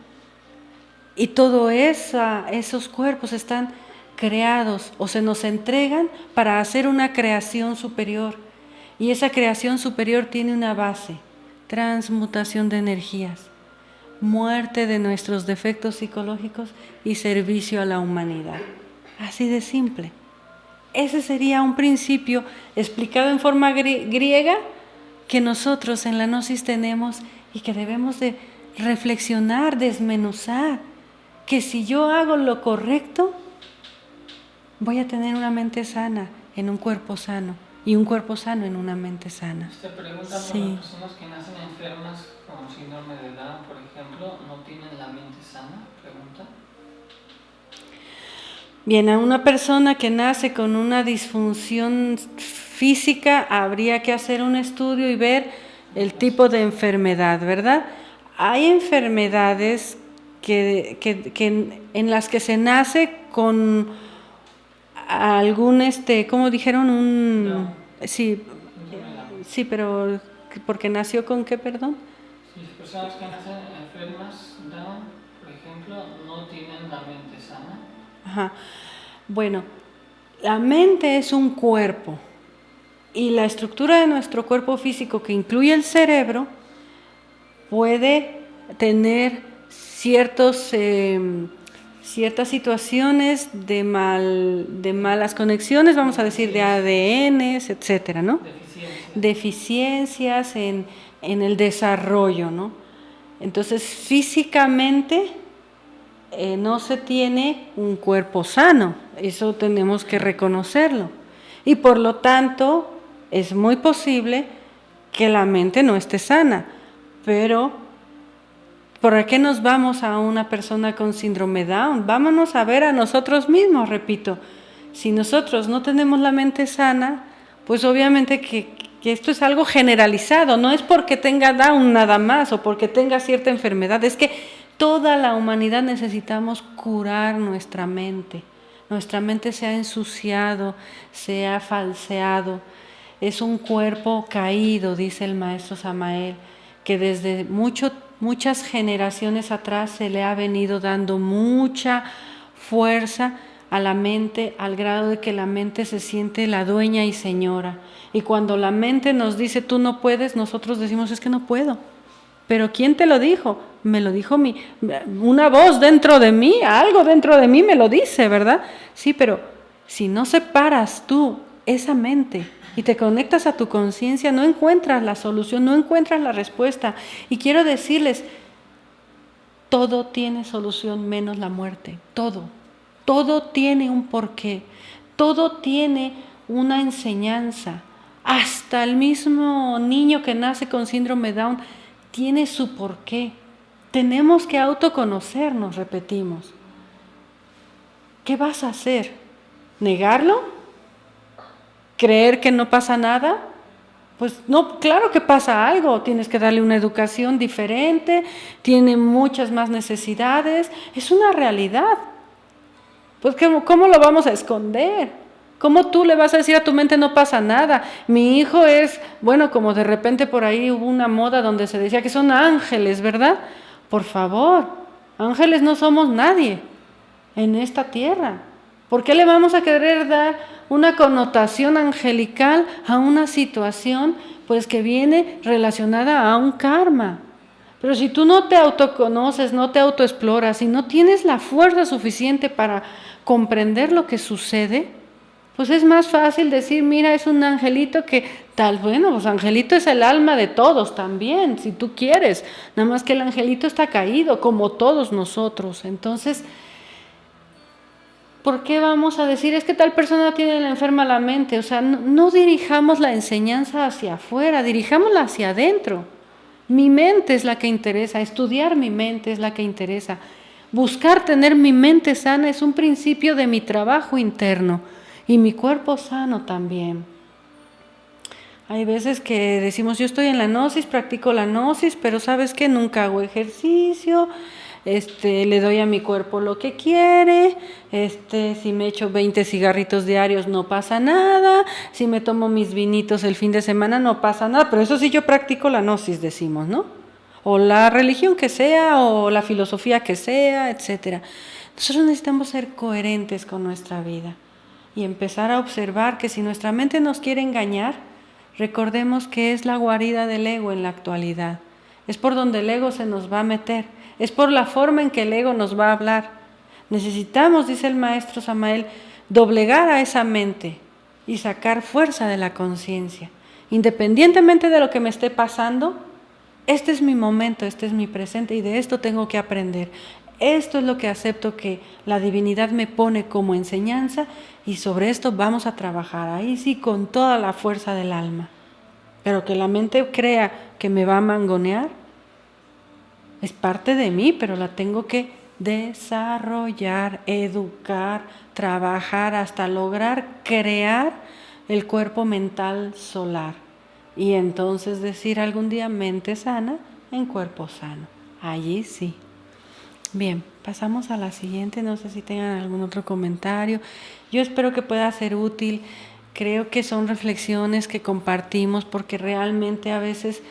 Speaker 1: Y todos esos cuerpos están creados o se nos entregan para hacer una creación superior. Y esa creación superior tiene una base, transmutación de energías, muerte de nuestros defectos psicológicos y servicio a la humanidad. Así de simple. Ese sería un principio explicado en forma griega que nosotros en la Gnosis tenemos y que debemos de reflexionar, desmenuzar que si yo hago lo correcto, voy a tener una mente sana en un cuerpo sano y un cuerpo sano en una mente sana.
Speaker 4: Esta pregunta por
Speaker 1: Sí.
Speaker 4: las personas que nacen enfermas con síndrome de Down, por ejemplo, ¿no tienen la mente sana? Pregunta.
Speaker 1: Bien, a una persona que nace con una disfunción física habría que hacer un estudio y ver el tipo de enfermedad, ¿verdad? Hay enfermedades en las que se nace con algún, ¿cómo dijeron?
Speaker 4: Down.
Speaker 1: Sí,
Speaker 4: Síndrome de Down.
Speaker 1: sí, pero ¿porque nació con qué, perdón?
Speaker 4: Si las personas que nacen enfermas Down, por ejemplo, no tienen la mente sana.
Speaker 1: Ajá. Bueno, la mente es un cuerpo y la estructura de nuestro cuerpo físico, que incluye el cerebro, puede tener ciertas situaciones de malas conexiones, vamos a decir, de ADNs, etcétera, ¿no? Deficiencias en el desarrollo, ¿no? Entonces, físicamente no se tiene un cuerpo sano, eso tenemos que reconocerlo. Y por lo tanto, es muy posible que la mente no esté sana. Pero, ¿por qué nos vamos a una persona con síndrome Down? Vámonos a ver a nosotros mismos, repito. Si nosotros no tenemos la mente sana, pues obviamente que esto es algo generalizado, no es porque tenga Down nada más o porque tenga cierta enfermedad, es que toda la humanidad necesitamos curar nuestra mente. Nuestra mente se ha ensuciado, se ha falseado, es un cuerpo caído, dice el maestro Samael, que desde muchas generaciones atrás se le ha venido dando mucha fuerza a la mente, al grado de que la mente se siente la dueña y señora. Y cuando la mente nos dice tú no puedes, nosotros decimos es que no puedo. Pero ¿quién te lo dijo? Me lo dijo una voz dentro de mí, algo dentro de mí me lo dice, ¿verdad? Sí, pero si no separas tú esa mente y te conectas a tu conciencia, no encuentras la solución, no encuentras la respuesta. Y quiero decirles, todo tiene solución menos la muerte, todo. Todo tiene un porqué, todo tiene una enseñanza. Hasta el mismo niño que nace con síndrome Down tiene su porqué. Tenemos que autoconocernos, repetimos. ¿Qué vas a hacer? ¿Negarlo? ¿Creer que no pasa nada? Pues no, claro que pasa algo, tienes que darle una educación diferente, tiene muchas más necesidades, es una realidad. Pues ¿cómo lo vamos a esconder? ¿Cómo tú le vas a decir a tu mente no pasa nada? Mi hijo es, bueno, como de repente por ahí hubo una moda donde se decía que son ángeles, ¿verdad? Por favor, ángeles no somos nadie en esta tierra. ¿Por qué le vamos a querer dar una connotación angelical a una situación pues que viene relacionada a un karma? Pero si tú no te autoconoces, no te autoexploras, y no tienes la fuerza suficiente para comprender lo que sucede, pues es más fácil decir, mira, es un angelito que tal, bueno, pues angelito es el alma de todos también, si tú quieres, nada más que el angelito está caído, como todos nosotros. Entonces, ¿por qué vamos a decir, es que tal persona tiene la enferma la mente? O sea, no dirijamos la enseñanza hacia afuera, dirijámosla hacia adentro. Mi mente es la que interesa, estudiar mi mente es la que interesa. Buscar tener mi mente sana es un principio de mi trabajo interno y mi cuerpo sano también. Hay veces que decimos, yo estoy en la gnosis, practico la gnosis, pero ¿sabes qué? Nunca hago ejercicio, le doy a mi cuerpo lo que quiere, si me echo 20 cigarritos diarios no pasa nada, si me tomo mis vinitos el fin de semana no pasa nada, pero eso sí yo practico la gnosis, decimos, ¿no? O la religión que sea, o la filosofía que sea, etcétera. Nosotros necesitamos ser coherentes con nuestra vida y empezar a observar que si nuestra mente nos quiere engañar, recordemos que es la guarida del ego en la actualidad. Es por donde el ego se nos va a meter. Es por la forma en que el ego nos va a hablar. Necesitamos, dice el maestro Samael, doblegar a esa mente y sacar fuerza de la conciencia. Independientemente de lo que me esté pasando, este es mi momento, este es mi presente y de esto tengo que aprender. esto es lo que acepto que la divinidad me pone como enseñanza y sobre esto vamos a trabajar, ahí sí con toda la fuerza del alma. Pero que la mente crea que me va a mangonear, es parte de mí, pero la tengo que desarrollar, educar, trabajar hasta lograr crear el cuerpo mental solar. Y entonces decir algún día mente sana en cuerpo sano. Allí sí. Bien, pasamos a la siguiente. No sé si tengan algún otro comentario. Yo espero que pueda ser útil. Creo que son reflexiones que compartimos porque realmente a veces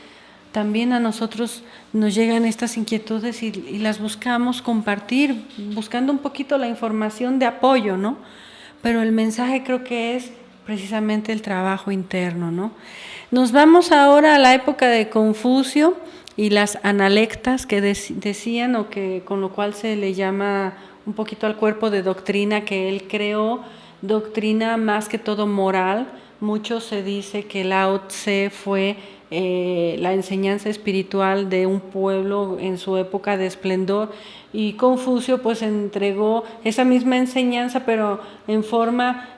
Speaker 1: también a nosotros nos llegan estas inquietudes y las buscamos compartir, buscando un poquito la información de apoyo, ¿no? Pero el mensaje creo que es precisamente el trabajo interno, ¿no? Nos vamos ahora a la época de Confucio y las analectas que decían, o que con lo cual se le llama un poquito al cuerpo de doctrina que él creó, doctrina más que todo moral. Mucho se dice que Lao Tse fue la enseñanza espiritual de un pueblo en su época de esplendor, y Confucio pues entregó esa misma enseñanza pero en forma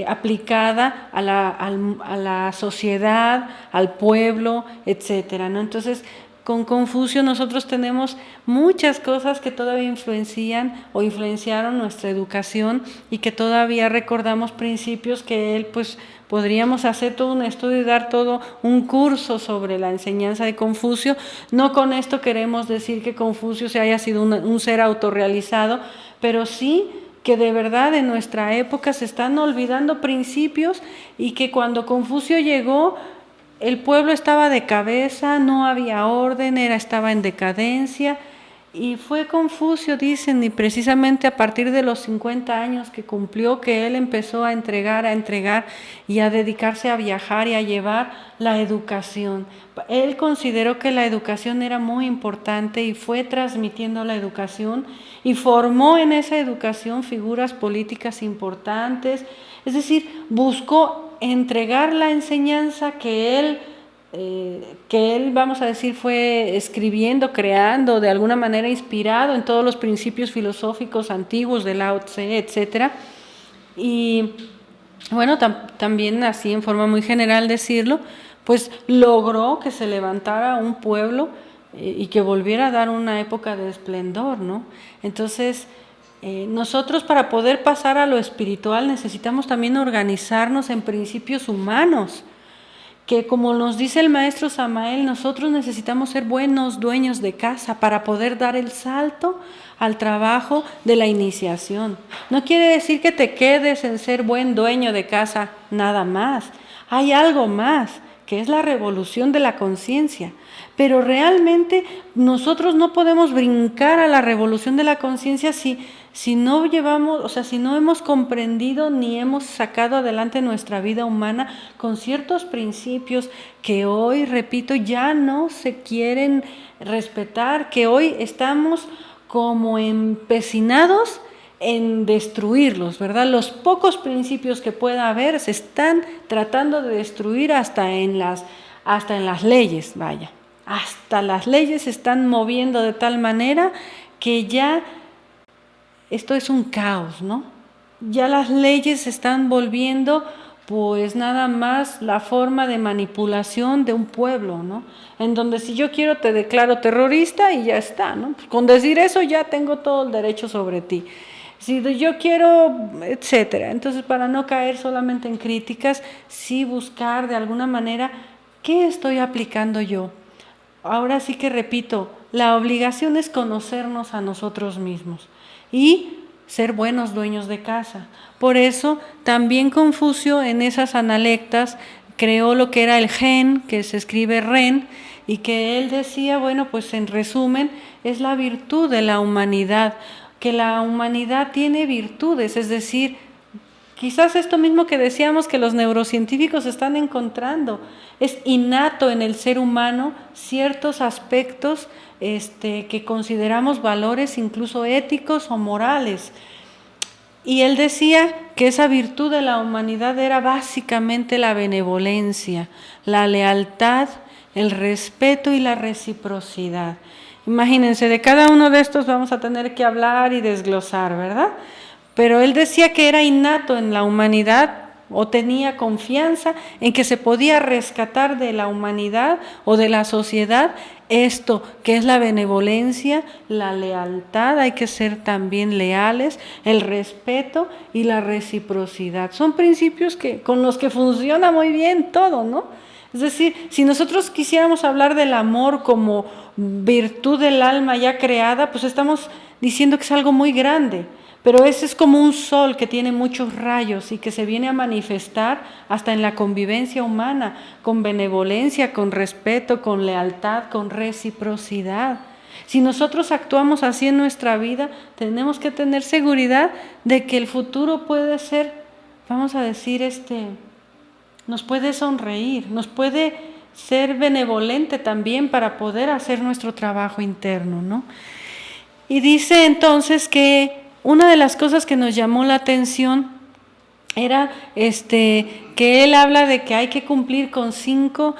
Speaker 1: aplicada a la sociedad, al pueblo, etcétera, ¿no? Entonces, con Confucio nosotros tenemos muchas cosas que todavía influencian o influenciaron nuestra educación y que todavía recordamos principios que él, pues podríamos hacer todo un estudio y dar todo un curso sobre la enseñanza de Confucio. No con esto queremos decir que Confucio se haya sido un ser autorrealizado, pero sí que de verdad en nuestra época se están olvidando principios y que cuando Confucio llegó, el pueblo estaba de cabeza, no había orden, estaba en decadencia, y fue Confucio, dicen, y precisamente a partir de los 50 años que cumplió, que él empezó a entregar y a dedicarse a viajar y a llevar la educación. Él consideró que la educación era muy importante y fue transmitiendo la educación y formó en esa educación figuras políticas importantes, es decir, buscó entregar la enseñanza que él, vamos a decir, fue escribiendo, creando, de alguna manera inspirado en todos los principios filosóficos antiguos de Lao Tse, etc. Y bueno, también así en forma muy general decirlo, pues logró que se levantara un pueblo y que volviera a dar una época de esplendor, ¿no? Entonces, nosotros para poder pasar a lo espiritual necesitamos también organizarnos en principios humanos, que como nos dice el maestro Samael, nosotros necesitamos ser buenos dueños de casa para poder dar el salto al trabajo de la iniciación. No quiere decir que te quedes en ser buen dueño de casa nada más. Hay algo más, que es la revolución de la conciencia. Pero realmente nosotros no podemos brincar a la revolución de la conciencia si no llevamos, o sea, si no hemos comprendido ni hemos sacado adelante nuestra vida humana con ciertos principios que hoy, repito, ya no se quieren respetar, que hoy estamos como empecinados en destruirlos, ¿verdad? Los pocos principios que pueda haber se están tratando de destruir hasta en las leyes, vaya. Hasta las leyes se están moviendo de tal manera que ya esto es un caos, ¿no? Ya las leyes se están volviendo pues nada más la forma de manipulación de un pueblo, ¿no? En donde si yo quiero te declaro terrorista y ya está, ¿no? Pues con decir eso ya tengo todo el derecho sobre ti. Si yo quiero, etcétera. Entonces, para no caer solamente en críticas, sí buscar de alguna manera qué estoy aplicando yo. Ahora sí que repito, la obligación es conocernos a nosotros mismos y ser buenos dueños de casa. Por eso también Confucio en esas analectas creó lo que era el gen, que se escribe ren, y que él decía, bueno, pues en resumen, es la virtud de la humanidad, que la humanidad tiene virtudes, es decir, quizás esto mismo que decíamos que los neurocientíficos están encontrando, es innato en el ser humano ciertos aspectos que consideramos valores incluso éticos o morales. Y él decía que esa virtud de la humanidad era básicamente la benevolencia, la lealtad el respeto y la reciprocidad. Imagínense, de cada uno de estos vamos a tener que hablar y desglosar, ¿verdad? Pero él decía que era innato en la humanidad, o tenía confianza en que se podía rescatar de la humanidad o de la sociedad esto que es la benevolencia, la lealtad, hay que ser también leales, el respeto y la reciprocidad. Son principios con los que funciona muy bien todo, ¿no? Es decir, si nosotros quisiéramos hablar del amor como virtud del alma ya creada, pues estamos diciendo que es algo muy grande. Pero ese es como un sol que tiene muchos rayos y que se viene a manifestar hasta en la convivencia humana, con benevolencia, con respeto, con lealtad, con reciprocidad. Si nosotros actuamos así en nuestra vida, tenemos que tener seguridad de que el futuro puede ser, vamos a decir, nos puede sonreír, nos puede ser benevolente también para poder hacer nuestro trabajo interno, ¿no? Y dice entonces que una de las cosas que nos llamó la atención era que él habla de que hay que cumplir con 5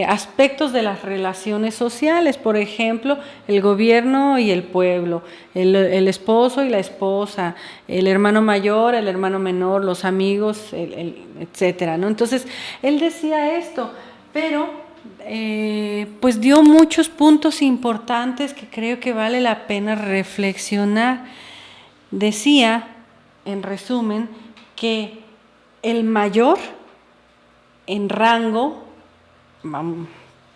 Speaker 1: aspectos de las relaciones sociales, por ejemplo, el gobierno y el pueblo, el esposo y la esposa, el hermano mayor, el hermano menor, los amigos, etcétera, ¿no? Entonces, él decía esto, pero pues dio muchos puntos importantes que creo que vale la pena reflexionar. Decía, en resumen, que el mayor en rango,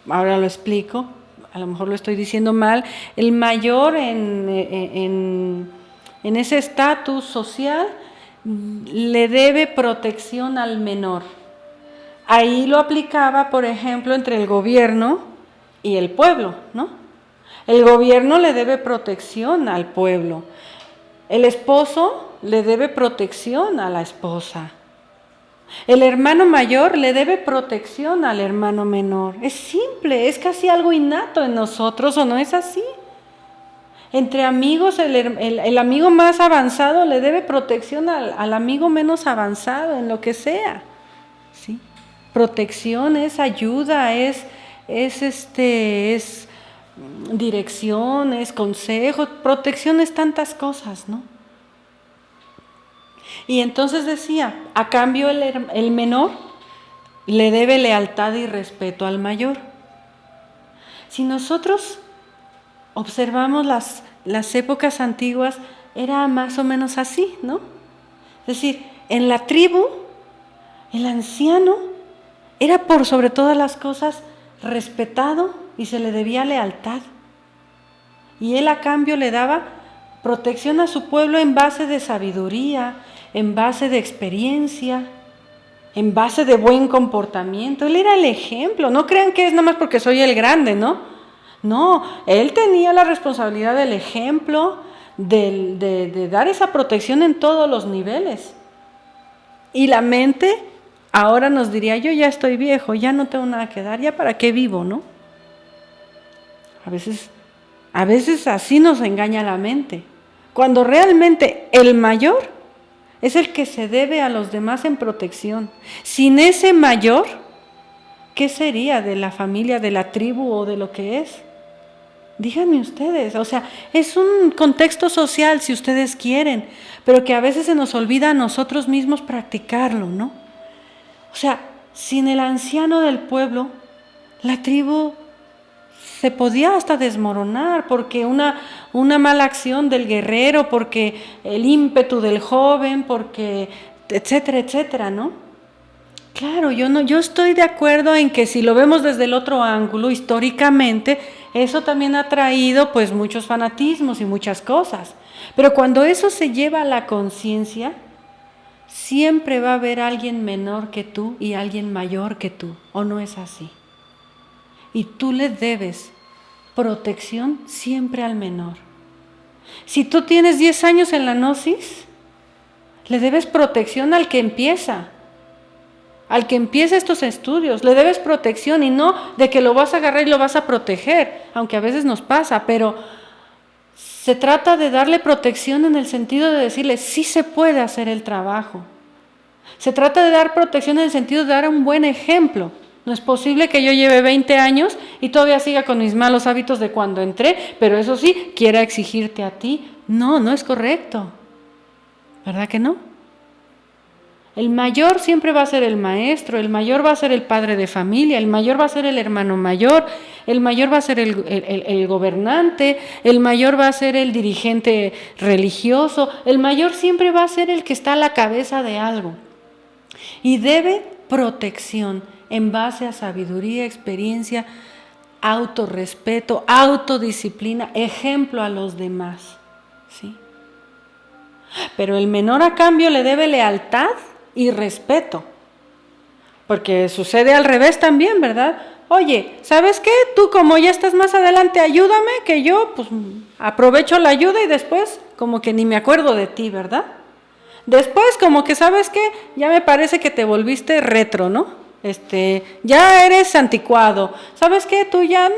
Speaker 1: ahora lo explico, a lo mejor lo estoy diciendo mal, el mayor en ese estatus social le debe protección al menor. Ahí lo aplicaba, por ejemplo, entre el gobierno y el pueblo, ¿no? El gobierno le debe protección al pueblo. El esposo le debe protección a la esposa. El hermano mayor le debe protección al hermano menor. Es simple, es casi algo innato en nosotros, ¿o no es así? Entre amigos, el amigo más avanzado le debe protección al amigo menos avanzado, en lo que sea, ¿sí? Protección es ayuda, es dirección, es consejo, protección es tantas cosas, ¿no? Y entonces decía, a cambio el menor le debe lealtad y respeto al mayor. Si nosotros observamos las épocas antiguas, era más o menos así, ¿no? Es decir, en la tribu, el anciano era por sobre todas las cosas respetado y se le debía lealtad. Y él a cambio le daba protección a su pueblo en base de sabiduría, en base de experiencia, en base de buen comportamiento. Él era el ejemplo. No crean que es nada más porque soy el grande, ¿no? No, él tenía la responsabilidad del ejemplo, de dar esa protección en todos los niveles. Y la mente ahora nos diría, yo ya estoy viejo, ya no tengo nada que dar, ya para qué vivo, ¿no? A veces así nos engaña la mente, cuando realmente el mayor es el que se debe a los demás en protección. Sin ese mayor, ¿qué sería de la familia, de la tribu o de lo que es? Díganme ustedes, o sea, es un contexto social si ustedes quieren, pero que a veces se nos olvida a nosotros mismos practicarlo, ¿no? O sea, sin el anciano del pueblo, la tribu se podía hasta desmoronar porque una mala acción del guerrero, porque el ímpetu del joven, porque etcétera, etcétera, ¿no? Claro, yo estoy de acuerdo en que si lo vemos desde el otro ángulo, históricamente, eso también ha traído pues muchos fanatismos y muchas cosas. Pero cuando eso se lleva a la conciencia, siempre va a haber alguien menor que tú y alguien mayor que tú, ¿o no es así? Y tú le debes protección siempre al menor. Si tú tienes 10 años en la gnosis, le debes protección al que empieza estos estudios, le debes protección y no de que lo vas a agarrar y lo vas a proteger, aunque a veces nos pasa, pero se trata de darle protección en el sentido de decirle, sí se puede hacer el trabajo. Se trata de dar protección en el sentido de dar un buen ejemplo. No es posible que yo lleve 20 años y todavía siga con mis malos hábitos de cuando entré, pero eso sí, quiera exigirte a ti. No, no es correcto. ¿Verdad que no? El mayor siempre va a ser el maestro, el mayor va a ser el padre de familia, el mayor va a ser el hermano mayor, el mayor va a ser el gobernante, el mayor va a ser el dirigente religioso, el mayor siempre va a ser el que está a la cabeza de algo. Y debe protección en base a sabiduría, experiencia, autorrespeto, autodisciplina, ejemplo a los demás. ¿Sí? Pero el menor a cambio le debe lealtad y respeto, porque sucede al revés también, ¿verdad? Oye, ¿sabes qué? Tú como ya estás más adelante, ayúdame, que yo pues aprovecho la ayuda y después como que ni me acuerdo de ti, ¿verdad? Después como que, ¿sabes qué? Ya me parece que te volviste retro, ¿no? Ya eres anticuado, ¿sabes qué? Tú ya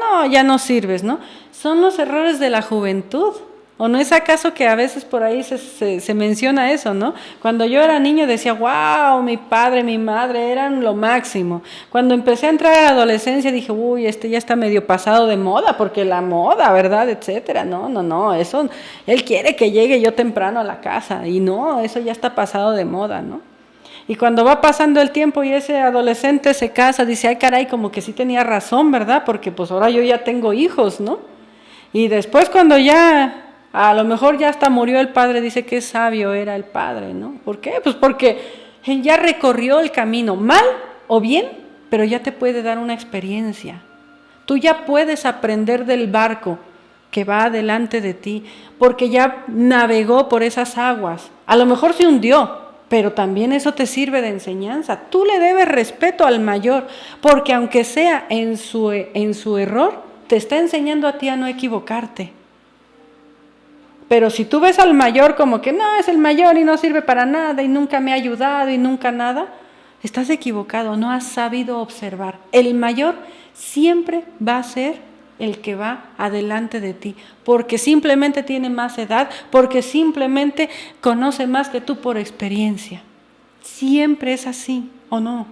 Speaker 1: no sirves, ¿no? Son los errores de la juventud. ¿O no es acaso que a veces por ahí se menciona eso, ¿no? Cuando yo era niño decía, wow, mi padre, mi madre eran lo máximo. Cuando empecé a entrar a la adolescencia dije, uy, ya está medio pasado de moda, porque la moda, ¿verdad? Etcétera. No, eso, él quiere que llegue yo temprano a la casa. Y no, eso ya está pasado de moda, ¿no? Y cuando va pasando el tiempo y ese adolescente se casa, dice, ay caray, como que sí tenía razón, ¿verdad? Porque pues ahora yo ya tengo hijos, ¿no? Y después cuando ya... a lo mejor ya hasta murió el padre, dice que sabio era el padre, ¿no? ¿Por qué? Pues porque él ya recorrió el camino, mal o bien, pero ya te puede dar una experiencia. Tú ya puedes aprender del barco que va adelante de ti, porque ya navegó por esas aguas. A lo mejor se hundió, pero también eso te sirve de enseñanza. Tú le debes respeto al mayor, porque aunque sea en su error, te está enseñando a ti a no equivocarte. Pero si tú ves al mayor como que no, es el mayor y no sirve para nada y nunca me ha ayudado y nunca nada, estás equivocado, no has sabido observar. El mayor siempre va a ser el que va adelante de ti, porque simplemente tiene más edad, porque simplemente conoce más que tú por experiencia. Siempre es así, ¿o no?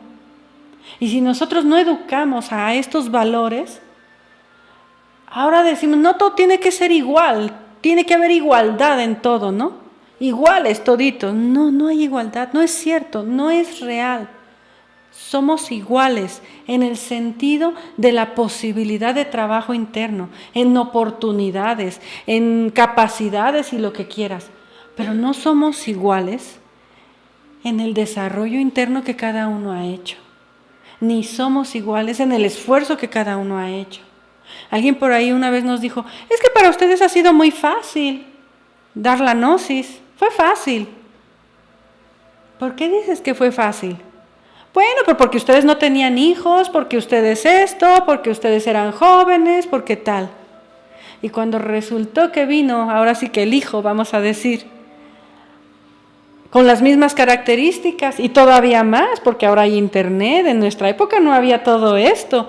Speaker 1: Y si nosotros no educamos a estos valores, ahora decimos, no todo tiene que ser igual. Tiene que haber igualdad en todo, ¿no? Iguales toditos. No hay igualdad, no es cierto, no es real. Somos iguales en el sentido de la posibilidad de trabajo interno, en oportunidades, en capacidades y lo que quieras. Pero no somos iguales en el desarrollo interno que cada uno ha hecho. Ni somos iguales en el esfuerzo que cada uno ha hecho. Alguien por ahí una vez nos dijo, es que para ustedes ha sido muy fácil dar la gnosis, fue fácil. ¿Por qué dices que fue fácil? Bueno, pues porque ustedes no tenían hijos, porque ustedes esto, porque ustedes eran jóvenes, porque tal. Y cuando resultó que vino, ahora sí que el hijo, vamos a decir, con las mismas características y todavía más, porque ahora hay internet, en nuestra época no había todo esto.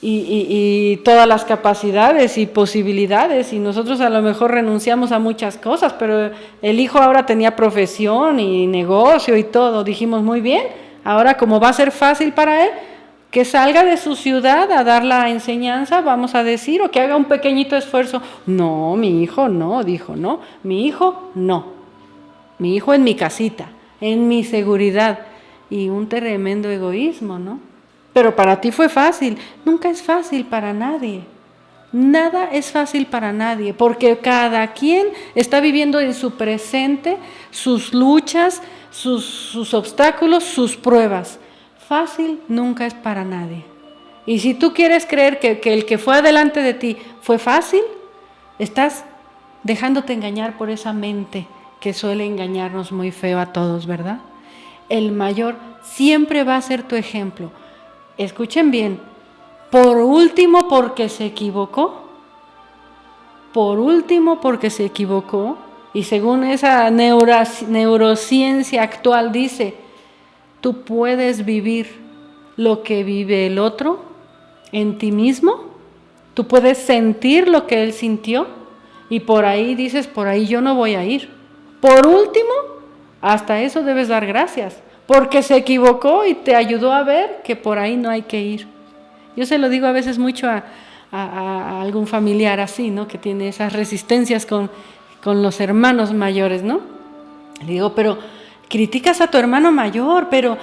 Speaker 1: Y todas las capacidades y posibilidades, y nosotros a lo mejor renunciamos a muchas cosas, pero el hijo ahora tenía profesión y negocio y todo. Dijimos, muy bien, ahora como va a ser fácil para él, que salga de su ciudad a dar la enseñanza, vamos a decir, o que haga un pequeñito esfuerzo. No, mi hijo no, dijo, no, mi hijo no. Mi hijo en mi casita, en mi seguridad, y un tremendo egoísmo, ¿no? Pero para ti fue fácil. Nunca es fácil para nadie. Nada es fácil para nadie, porque cada quien está viviendo en su presente sus luchas, sus obstáculos, sus pruebas. Fácil nunca es para nadie. Y si tú quieres creer que el que fue adelante de ti fue fácil, estás dejándote engañar por esa mente que suele engañarnos muy feo a todos, ¿verdad? El mayor siempre va a ser tu ejemplo. Escuchen bien, por último porque se equivocó, y según esa neurociencia actual dice, tú puedes vivir lo que vive el otro en ti mismo, tú puedes sentir lo que él sintió, y por ahí dices, por ahí yo no voy a ir. Por último, hasta eso debes dar gracias, porque se equivocó y te ayudó a ver que por ahí no hay que ir. Yo se lo digo a veces mucho a algún familiar así, ¿no? Que tiene esas resistencias con los hermanos mayores, ¿no? Le digo, pero criticas a tu hermano mayor, pero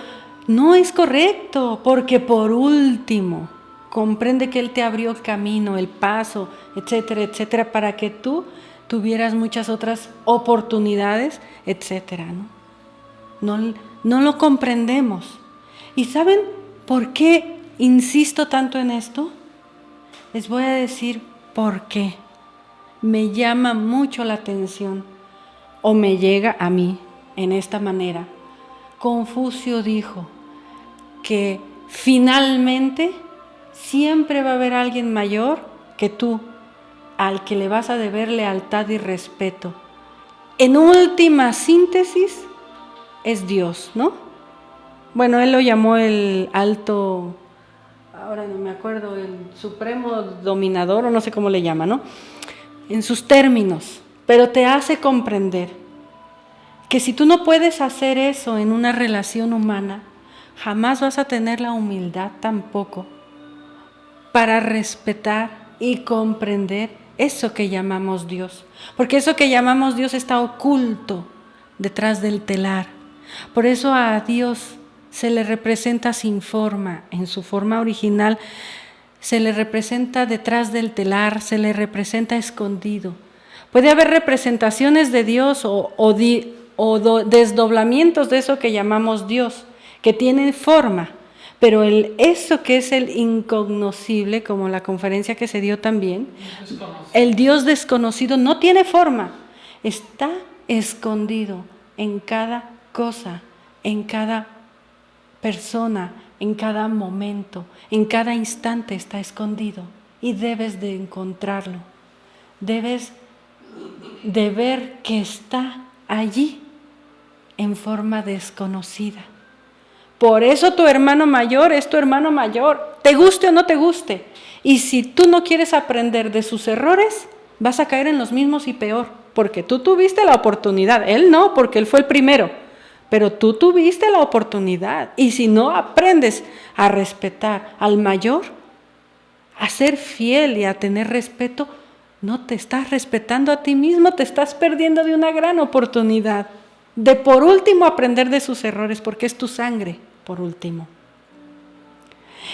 Speaker 1: no es correcto, porque por último comprende que él te abrió el camino, el paso, etcétera, etcétera, para que tú tuvieras muchas otras oportunidades, etcétera, ¿no? No lo comprendemos. ¿Y saben por qué insisto tanto en esto? Les voy a decir por qué. Me llama mucho la atención, o me llega a mí en esta manera. Confucio dijo que finalmente siempre va a haber alguien mayor que tú, al que le vas a deber lealtad y respeto. En última síntesis, es Dios, ¿no? Bueno, él lo llamó el alto, ahora no me acuerdo, el supremo dominador, o no sé cómo le llama, ¿no? En sus términos, pero te hace comprender que si tú no puedes hacer eso en una relación humana, jamás vas a tener la humildad tampoco para respetar y comprender eso que llamamos Dios. Porque eso que llamamos Dios está oculto detrás del telar. Por eso a Dios se le representa sin forma, en su forma original, se le representa detrás del telar, se le representa escondido. Puede haber representaciones de Dios o desdoblamientos de eso que llamamos Dios, que tienen forma, pero eso que es el incognoscible, como la conferencia que se dio también, el Dios desconocido no tiene forma, está escondido en cada cosa, en cada persona, en cada momento, en cada instante está escondido y debes de encontrarlo, debes de ver que está allí en forma desconocida. Por eso tu hermano mayor es tu hermano mayor, te guste o no te guste. Y si tú no quieres aprender de sus errores, vas a caer en los mismos y peor, porque tú tuviste la oportunidad, él no, porque él fue el primero, pero tú tuviste la oportunidad. Y si no aprendes a respetar al mayor, a ser fiel y a tener respeto, no te estás respetando a ti mismo, te estás perdiendo de una gran oportunidad de por último aprender de sus errores, porque es tu sangre, por último.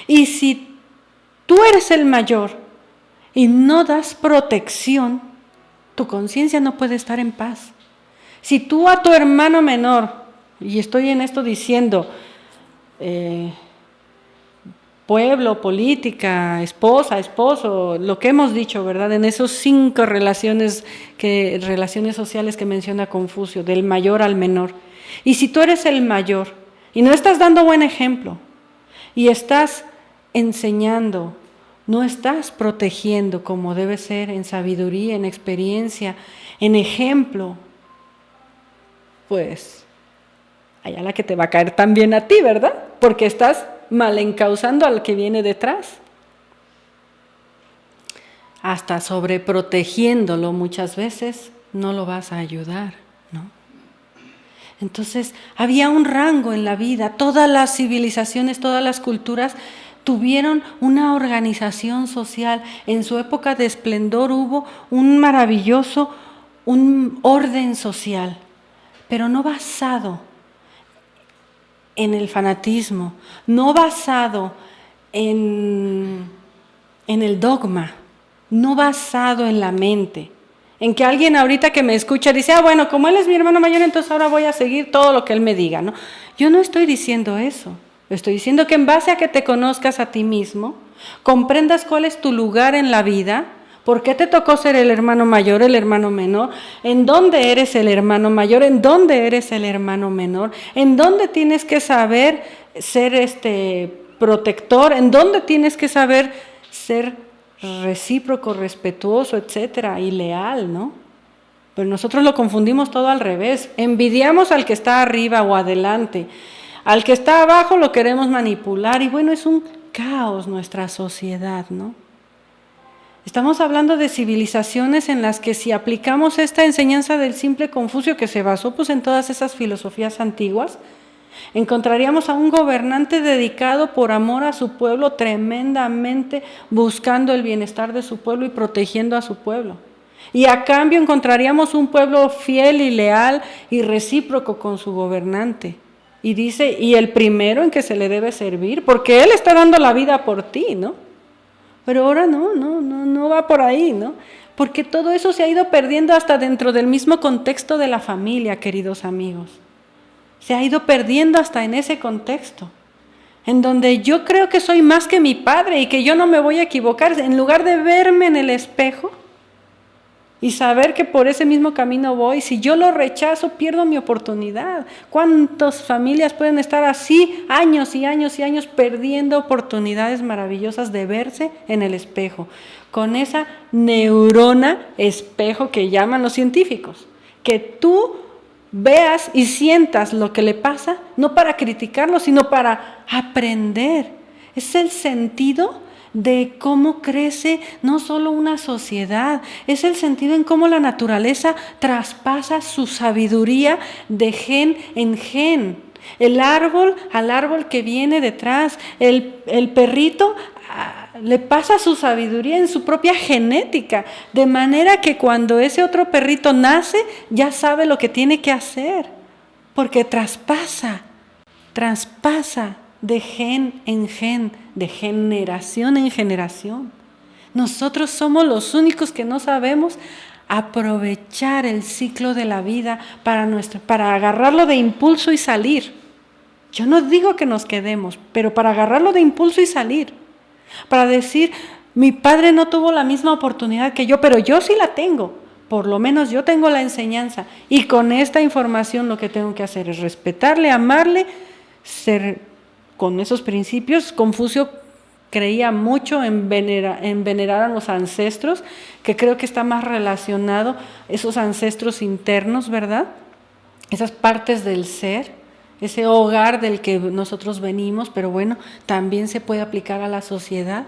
Speaker 1: Y si tú eres el mayor y no das protección, tu conciencia no puede estar en paz. Si tú a tu hermano menor, y estoy en esto diciendo, pueblo, política, esposa, esposo, lo que hemos dicho, ¿verdad? En esos 5 relaciones sociales que menciona Confucio, del mayor al menor. Y si tú eres el mayor y no estás dando buen ejemplo y estás enseñando, no estás protegiendo como debe ser en sabiduría, en experiencia, en ejemplo, pues allá la que te va a caer también a ti, ¿verdad? Porque estás mal encauzando al que viene detrás, hasta sobreprotegiéndolo muchas veces no lo vas a ayudar, ¿no? Entonces había un rango en la vida, todas las civilizaciones, todas las culturas tuvieron una organización social. En su época de esplendor hubo un orden social, pero no basado en el fanatismo, no basado en el dogma, no basado en la mente, en que alguien ahorita que me escucha dice, bueno, como él es mi hermano mayor, entonces ahora voy a seguir todo lo que él me diga, ¿no? Yo no estoy diciendo eso, estoy diciendo que en base a que te conozcas a ti mismo, comprendas cuál es tu lugar en la vida. ¿Por qué te tocó ser el hermano mayor, el hermano menor? ¿En dónde eres el hermano mayor? ¿En dónde eres el hermano menor? ¿En dónde tienes que saber ser protector? ¿En dónde tienes que saber ser recíproco, respetuoso, etcétera, y leal, ¿no? Pero nosotros lo confundimos todo al revés. Envidiamos al que está arriba o adelante. Al que está abajo lo queremos manipular y bueno, es un caos nuestra sociedad, ¿no? Estamos hablando de civilizaciones en las que si aplicamos esta enseñanza del simple Confucio, que se basó pues en todas esas filosofías antiguas, Encontraríamos a un gobernante dedicado por amor a su pueblo, tremendamente buscando el bienestar de su pueblo y protegiendo a su pueblo. Y a cambio encontraríamos un pueblo fiel y leal y recíproco con su gobernante. Y dice, y el primero en que se le debe servir, porque él está dando la vida por ti, ¿no? Pero ahora no va por ahí, ¿no? Porque todo eso se ha ido perdiendo hasta dentro del mismo contexto de la familia, queridos amigos. Se ha ido perdiendo hasta en ese contexto, en donde yo creo que soy más que mi padre y que yo no me voy a equivocar. En lugar de verme en el espejo y saber que por ese mismo camino voy, si yo lo rechazo, pierdo mi oportunidad. ¿Cuántas familias pueden estar así años y años y años perdiendo oportunidades maravillosas de verse en el espejo? Con esa neurona espejo que llaman los científicos, que tú veas y sientas lo que le pasa, no para criticarlo, sino para aprender. Es el sentido de cómo crece no solo una sociedad, es el sentido en cómo la naturaleza traspasa su sabiduría de gen en gen. El árbol al árbol que viene detrás, el perrito le pasa su sabiduría en su propia genética, de manera que cuando ese otro perrito nace, ya sabe lo que tiene que hacer, porque traspasa de gen en gen, de generación en generación. Nosotros somos los únicos que no sabemos aprovechar el ciclo de la vida para agarrarlo de impulso y salir. Yo no digo que nos quedemos, pero para agarrarlo de impulso y salir. Para decir, mi padre no tuvo la misma oportunidad que yo, pero yo sí la tengo. Por lo menos yo tengo la enseñanza. Y con esta información lo que tengo que hacer es respetarle, amarle, ser con esos principios. Confucio creía mucho en venerar a los ancestros, que creo que está más relacionado esos ancestros internos, ¿verdad? Esas partes del ser, ese hogar del que nosotros venimos, pero bueno, también se puede aplicar a la sociedad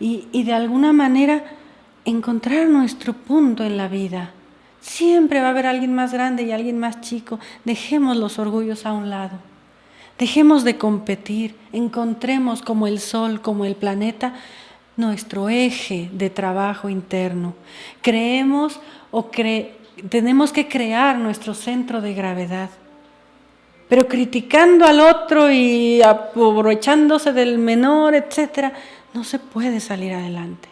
Speaker 1: y de alguna manera encontrar nuestro punto en la vida. Siempre va a haber alguien más grande y alguien más chico. Dejemos los orgullos a un lado. Dejemos de competir. Encontremos como el sol, como el planeta, nuestro eje de trabajo interno. Tenemos que crear nuestro centro de gravedad. Pero criticando al otro y aprovechándose del menor, etcétera, no se puede salir adelante.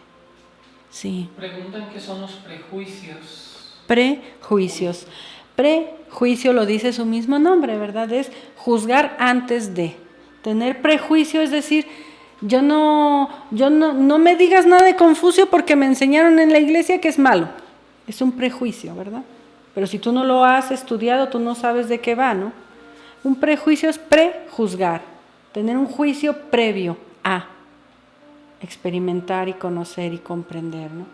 Speaker 1: Sí.
Speaker 4: Preguntan qué son los prejuicios.
Speaker 1: Prejuicios. Prejuicio lo dice su mismo nombre, ¿verdad? Es juzgar antes de. Tener prejuicio es decir, no me digas nada de Confucio porque me enseñaron en la iglesia que es malo. Es un prejuicio, ¿verdad? Pero si tú no lo has estudiado, tú no sabes de qué va, ¿no? Un prejuicio es prejuzgar, tener un juicio previo a experimentar y conocer y comprender, ¿no?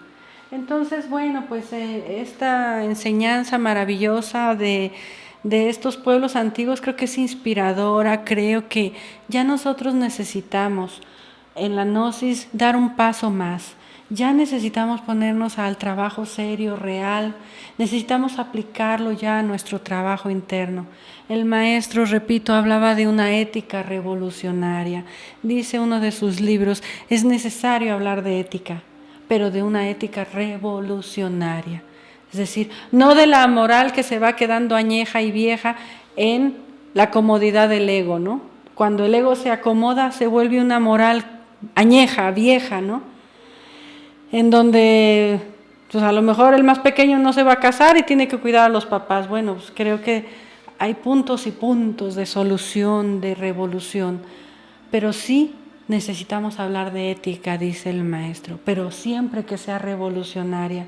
Speaker 1: Entonces, bueno, pues esta enseñanza maravillosa de estos pueblos antiguos creo que es inspiradora. Creo que ya nosotros necesitamos en la gnosis dar un paso más. Ya necesitamos ponernos al trabajo serio, real, necesitamos aplicarlo ya a nuestro trabajo interno. El maestro, repito, hablaba de una ética revolucionaria. Dice uno de sus libros, es necesario hablar de ética, pero de una ética revolucionaria. Es decir, no de la moral que se va quedando añeja y vieja en la comodidad del ego, ¿no? Cuando el ego se acomoda, se vuelve una moral añeja, vieja, ¿no? En donde pues a lo mejor el más pequeño no se va a casar y tiene que cuidar a los papás. Bueno, pues creo que hay puntos y puntos de solución, de revolución, pero sí necesitamos hablar de ética, dice el maestro, pero siempre que sea revolucionaria,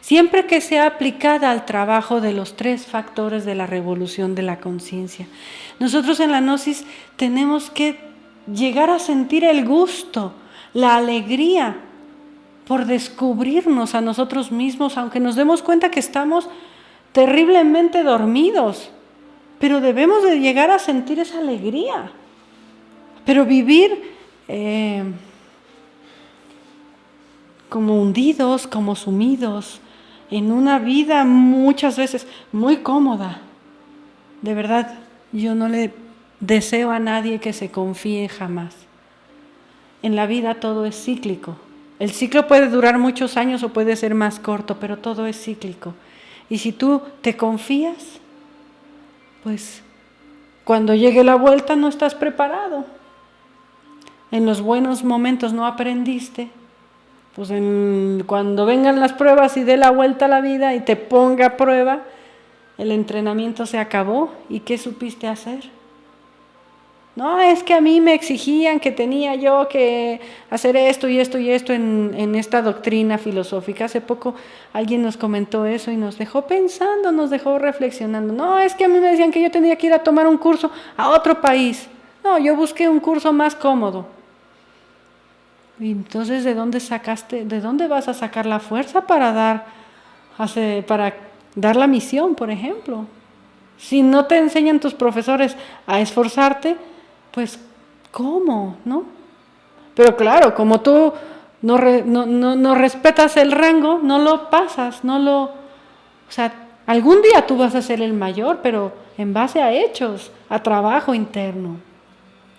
Speaker 1: siempre que sea aplicada al trabajo de los 3 factores de la revolución de la conciencia. Nosotros en la gnosis tenemos que llegar a sentir el gusto, la alegría por descubrirnos a nosotros mismos, aunque nos demos cuenta que estamos terriblemente dormidos, pero debemos de llegar a sentir esa alegría. Pero vivir como hundidos, como sumidos en una vida muchas veces muy cómoda. De verdad, yo no le deseo a nadie que se confíe jamás. En la vida todo es cíclico. El ciclo puede durar muchos años o puede ser más corto, pero todo es cíclico. Y si tú te confías, pues cuando llegue la vuelta no estás preparado. En los buenos momentos no aprendiste, pues cuando vengan las pruebas y dé la vuelta a la vida y te ponga a prueba, el entrenamiento se acabó. ¿Y qué supiste hacer? No, es que a mí me exigían que tenía yo que hacer esto y esto y esto en esta doctrina filosófica. Hace poco alguien nos comentó eso y nos dejó pensando, nos dejó reflexionando. No, es que a mí me decían que yo tenía que ir a tomar un curso a otro país. No, yo busqué un curso más cómodo. Y entonces, ¿de dónde vas a sacar la fuerza para dar la misión, por ejemplo? Si no te enseñan tus profesores a esforzarte, pues, ¿cómo? ¿No? Pero claro, como tú no respetas el rango, no lo pasas, o sea, algún día tú vas a ser el mayor, pero en base a hechos, a trabajo interno.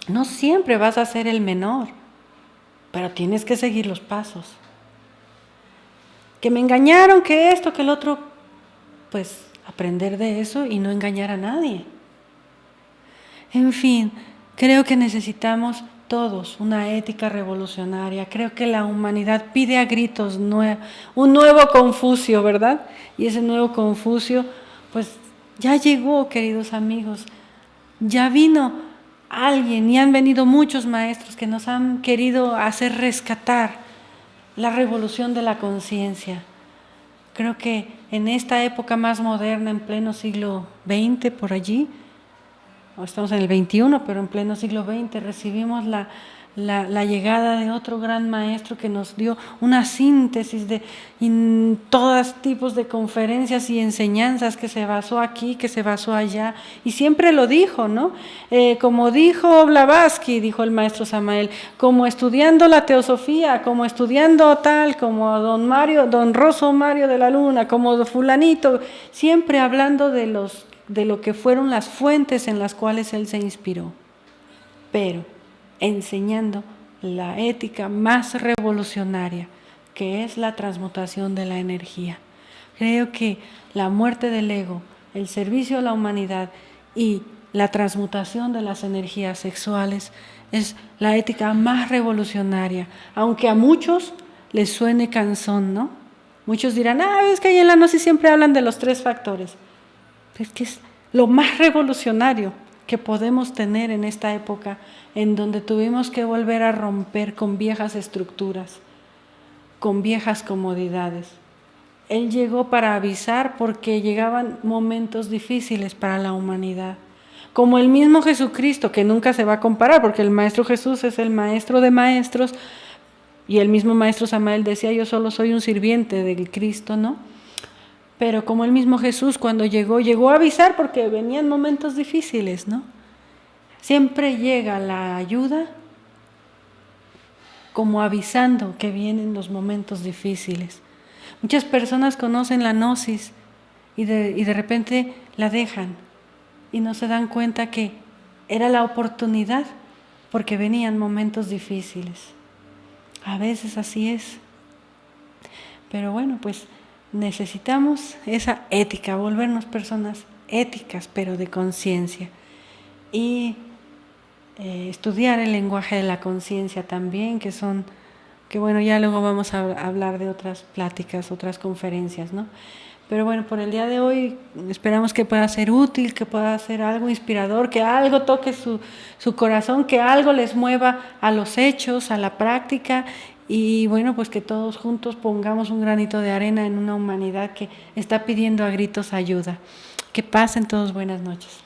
Speaker 1: No siempre vas a ser el menor, pero tienes que seguir los pasos. Que me engañaron, que esto, que el otro, pues aprender de eso y no engañar a nadie. En fin, creo que necesitamos todos una ética revolucionaria. Creo que la humanidad pide a gritos un nuevo Confucio, ¿verdad? Y ese nuevo Confucio, pues ya llegó, queridos amigos. Ya vino alguien y han venido muchos maestros que nos han querido hacer rescatar la revolución de la conciencia. Creo que en esta época más moderna, en pleno siglo XX, por allí, estamos en el XXI, pero en pleno siglo XX, recibimos la llegada de otro gran maestro que nos dio una síntesis de todos tipos de conferencias y enseñanzas, que se basó aquí, que se basó allá, y siempre lo dijo, ¿no? Como dijo Blavatsky, dijo el maestro Samael, como estudiando la teosofía, como estudiando tal, como don Rosso Mario de la Luna, como fulanito, siempre hablando de lo que fueron las fuentes en las cuales él se inspiró, pero enseñando la ética más revolucionaria, que es la transmutación de la energía. Creo que la muerte del ego, el servicio a la humanidad y la transmutación de las energías sexuales es la ética más revolucionaria, aunque a muchos les suene cansón, ¿no? Muchos dirán, es que ahí en la Gnosis siempre hablan de los 3 factores. Es que es lo más revolucionario que podemos tener en esta época, en donde tuvimos que volver a romper con viejas estructuras, con viejas comodidades. Él llegó para avisar porque llegaban momentos difíciles para la humanidad. Como el mismo Jesucristo, que nunca se va a comparar, porque el Maestro Jesús es el maestro de maestros, y el mismo Maestro Samael decía, yo solo soy un sirviente del Cristo, ¿no? Pero como el mismo Jesús cuando llegó a avisar porque venían momentos difíciles, ¿no? Siempre llega la ayuda como avisando que vienen los momentos difíciles. Muchas personas conocen la Gnosis y de repente la dejan y no se dan cuenta que era la oportunidad porque venían momentos difíciles. A veces así es. Pero bueno, pues necesitamos esa ética, volvernos personas éticas, pero de conciencia. Y estudiar el lenguaje de la conciencia también, que bueno, ya luego vamos a hablar de otras pláticas, otras conferencias, ¿no? Pero bueno, por el día de hoy esperamos que pueda ser útil, que pueda ser algo inspirador, que algo toque su corazón, que algo les mueva a los hechos, a la práctica. Y bueno, pues que todos juntos pongamos un granito de arena en una humanidad que está pidiendo a gritos ayuda. Que pasen todos buenas noches.